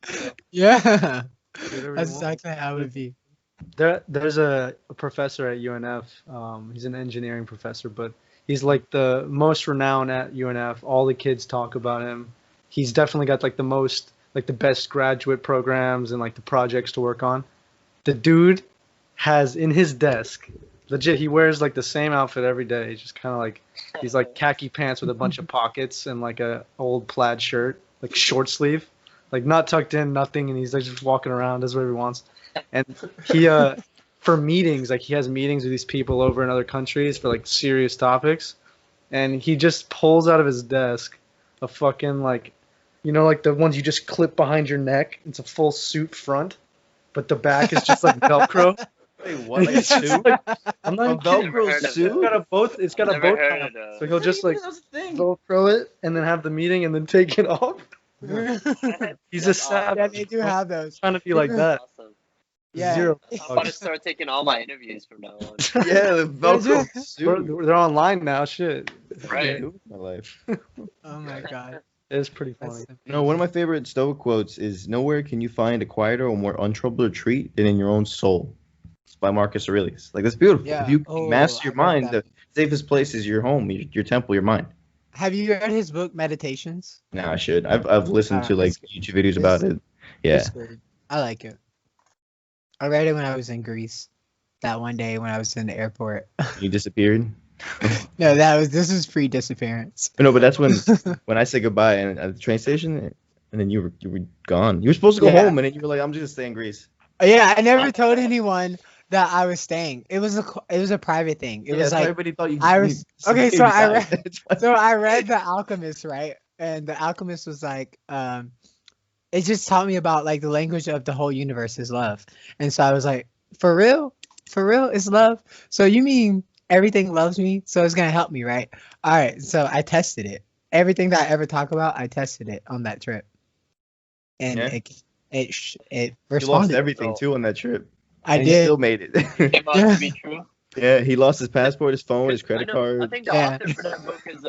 Yeah, Whatever that's you want. exactly how it would be. There's a professor at UNF. He's an engineering professor, but he's like the most renowned at UNF. All the kids talk about him. He's definitely got like the best graduate programs and like the projects to work on. The dude has in his desk, legit, he wears like the same outfit every day. He's just kind of like, he's like khaki pants with a bunch of pockets and like a old plaid shirt, like short sleeve, like not tucked in, nothing, and he's like just walking around, does whatever he wants. And he, for meetings, like he has meetings with these people over in other countries for like serious topics, and he just pulls out of his desk a fucking like, you know, like the ones you just clip behind your neck. It's a full suit front, but the back is just like Velcro. Wait, what? Like a It's just suit? like, I'm not A even kidding. Velcro It's suit? got a both. It's got a Never bow heard tie. of on it. that. So he'll just like That was a thing. Velcro it and then have the meeting and then take it off. He's a That's savage. Yeah, they do have those. Trying to be like that. Awesome. Yeah. Zero. I'm about to start taking all my interviews from now on. Yeah, the Velcro suit. They're online now. Shit. Right. My life. Oh my god. It's pretty funny. That's No, one of my favorite Stoic quotes is "Nowhere can you find a quieter or more untroubled retreat than in your own soul." It's by Marcus Aurelius. Like that's beautiful. Yeah. If you Oh, master your I read mind, that. the safest place is your home, your temple, your mind. Have you read his book Meditations? Nah, I should. I've listened to like it's good. YouTube videos about it. Yeah. It's good. I like it. I read it when I was in Greece. That one day when I was in the airport. You disappeared. No, this was pre-disappearance. No, but that's when I said goodbye and at the train station, and then you were gone. You were supposed to go Yeah. home, and then you were like, "I'm just gonna stay in Greece." Yeah, I never told anyone that I was staying. It was a private thing. It was like everybody thought you. I was you okay. stayed So I beside. read. It's fine. So I read The Alchemist, right? And The Alchemist was like, it just taught me about like the language of the whole universe is love. And so I was like, for real, it's love. So you mean everything loves me? So it's gonna help me, right? All right. So I tested it. Everything that I ever talk about, I tested it on that trip, and Yeah. it You responded. lost everything too on that trip. I and He did. still made it. Came out to be true. Yeah, he lost his passport, his phone, his I credit know- card. I think the Yeah. author for that book is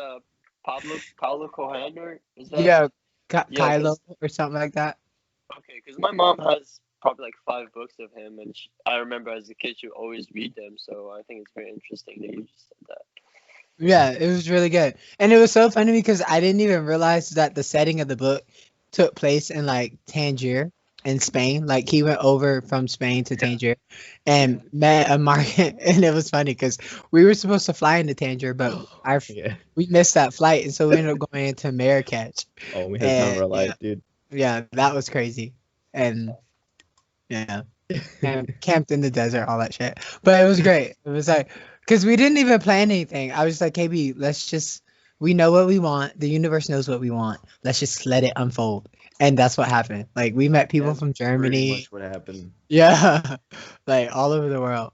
Paulo Coelho. Is that? Yeah, Yeah, Kylo or something like that. Okay, because my mom has probably like 5 books of him, and I remember as a kid she would always read them. So I think it's very interesting that you just said that. Yeah, it was really good. And it was so funny because I didn't even realize that the setting of the book took place in like Tangier in Spain. Like he went over from Spain to Tangier and met a market. And it was funny because we were supposed to fly into Tangier, but Yeah. we missed that flight. And so we ended up going into Marrakech. Oh, we had the time of our And, life, dude. Yeah, that was crazy. And yeah, camped in the desert, all that shit. But it was great. It was like, because we didn't even plan anything. I was just like, KB, we know what we want. The universe knows what we want. Let's just let it unfold. And that's what happened. Like, we met people That's from Pretty Germany. much what happened. Yeah. Like, all over the world.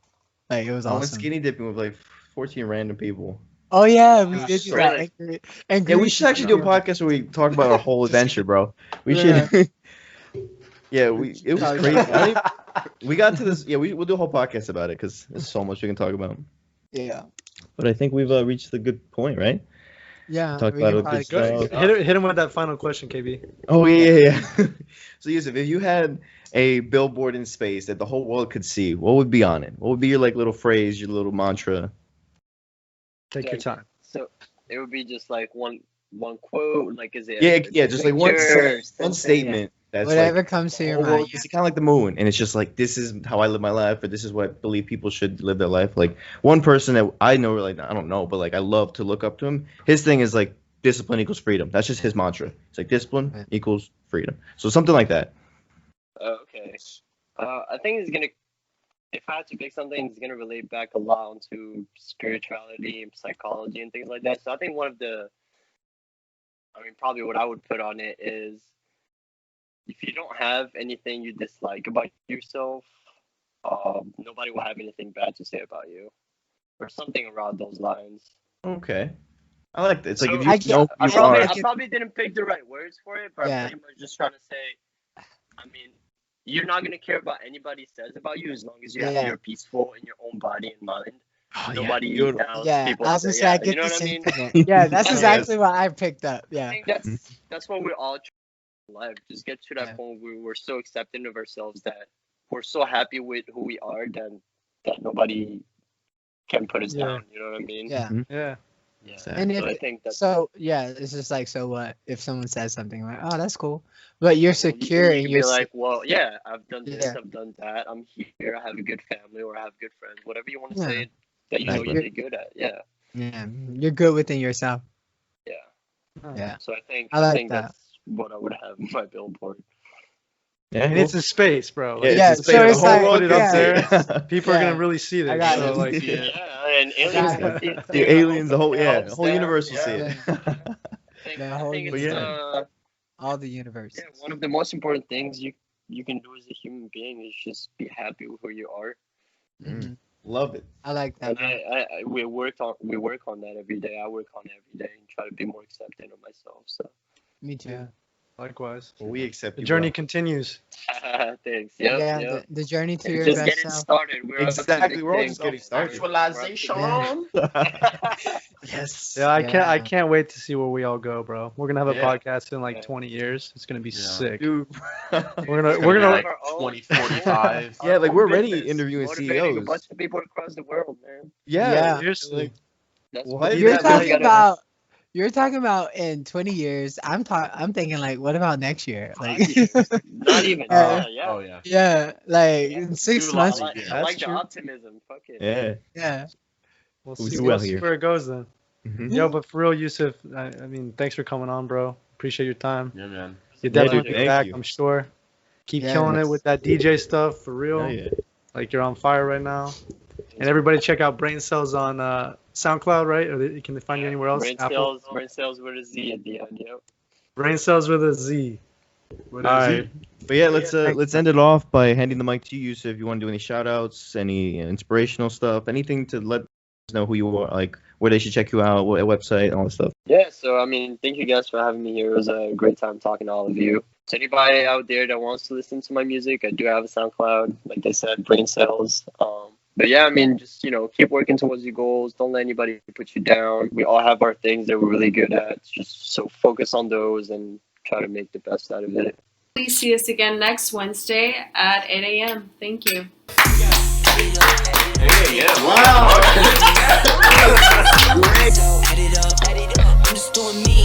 Like, it was I went awesome. skinny dipping with like 14 random people. Oh, yeah, we did do Really? that. And Yeah, we Greece- should actually do a podcast where we talk about our whole adventure, bro. We should. Yeah, it was crazy. We got to this. Yeah, we'll do a whole podcast about it because there's so much we can talk about. Yeah. But I think we've reached the good point, right? Yeah. Talk we about can a probably good go- stuff. Hit him with that final question, KB. Oh yeah. So Youssef, if you had a billboard in space that the whole world could see, what would be on it? What would be your like little phrase, your little mantra? Take your time. So it would be just like one quote, like is it? Yeah, just like one picture, one statement. That's Whatever like, comes to your the whole world mind. can see, kind of like the moon, and it's just like this is how I live my life, or this is what I believe people should live their life. Like one person that I know, like I don't know, but like I love to look up to him. His thing is like discipline equals freedom. That's just his mantra. It's like discipline Right. equals freedom. So something like that. Okay. I think it's gonna. If I had to pick something, it's gonna relate back a lot onto spirituality and psychology and things like that. So I think probably what I would put on it is, if you don't have anything you dislike about yourself, nobody will have anything bad to say about you, or something around those lines. Okay. I like that. It's like So if you know I you probably, are. I probably didn't pick the right words for it, but Yeah. I'm pretty much just trying to say, you're not gonna care about anybody says about you as long as Yeah. you're peaceful in your own body and mind. Oh, Nobody dude. else. Yeah, people I was gonna say, say I yeah, get you know the what I mean? sentiment. Yeah, that's Yes. exactly what I picked up. I Yeah. think that's what we're all trying in life. Just get to that Yeah. point where we're so accepting of ourselves that we're so happy with who we are that nobody can put us Yeah. down. You know what I mean? Yeah. Yeah. Yeah. And So I if think that's so, yeah, it's just like, so what if someone says something like, "Oh, that's cool," but you're you secure can and be you're like, well, yeah, I've done this, yeah, I've done that, I'm here, I have a good family, or I have good friends, whatever you want to yeah, say that you know like you you're did good at. Yeah, yeah, you're good within yourself. yeah. Yeah, So I think I like that. that's what I would have in my billboard. Yeah, And it's in space, bro. yeah, Like, Yeah, it's so the it's whole like- world put it can up see there. it. people are Yeah. gonna really see this. I got So it. like, Yeah. Yeah, and aliens got will it. see it The too. aliens, the whole It the helps whole them. universe will see Yeah. it. The I whole think But it's yeah. all the universe. yeah, one of the most important things you can do as a human being is just be happy with who you are. Mhm. Love it. I like that. And Bro. we work on that every day. I work on it every day and try to be more accepting of myself. So Me too. yeah, likewise. Well, we accept The you, journey bro. continues. thanks. Yeah, Yep. the journey to It's your just best getting self. started. We're up to Exactly, big we're all things, just getting man. started. Actualization. Yes. Yeah, I can't. I Yeah. can't wait to see where we all go, bro. We're gonna have a Yeah. podcast in like Yeah. 20 years. It's gonna be Yeah. sick. Dude. We're It's gonna be like. like 2045. Yeah, like, Our we're own already business, interviewing motivating a CEOs. bunch of people across the world, man. Yeah. Seriously. Like, That's What? what You're Yeah, talking gotta- about. You're talking about in 20 years. I'm thinking like, what about next year? Like, 5 years. Not even. Uh, Yeah. Oh yeah. yeah, like Yeah. in 6 Too I months. long. like, Yeah. I That's like the true. optimism. Fuck it. yeah. Yeah, We'll We see. do well We'll see here. where it goes then. Mhm. Yo, but for real, Yusuf, I mean, thanks for coming on, bro. Appreciate your time. Yeah, man. You'll Yeah, definitely dude, be thank back, you. I'm sure. Keep Yeah, killing man. it with that DJ stuff, for real. Oh, yeah. Like, you're on fire right now. And everybody check out Brain Cells on SoundCloud, right? Or can they find you anywhere else? Apple? Brain cells with a Z at the end. Yep. Brain Cells with a Z. What All is right. it? But yeah, let's thanks. end it off by handing the mic to you. So if you want to do any shout outs, any inspirational stuff, anything to let us know who you are, like where they should check you out, what website, all that stuff. Yeah, so I mean, thank you guys for having me here. It was a great time talking to all of you. To anybody out there that wants to listen to my music, I do have a SoundCloud, like I said, Brain Cells. But yeah, I mean, just keep working towards your goals. Don't let anybody put you down. We all have our things that we're really good at. Just so focus on those and try to make the best out of it. Please see us again next Wednesday at 8 a.m. Thank you. Hey, yeah. Wow. Add it up. I'm just doing me.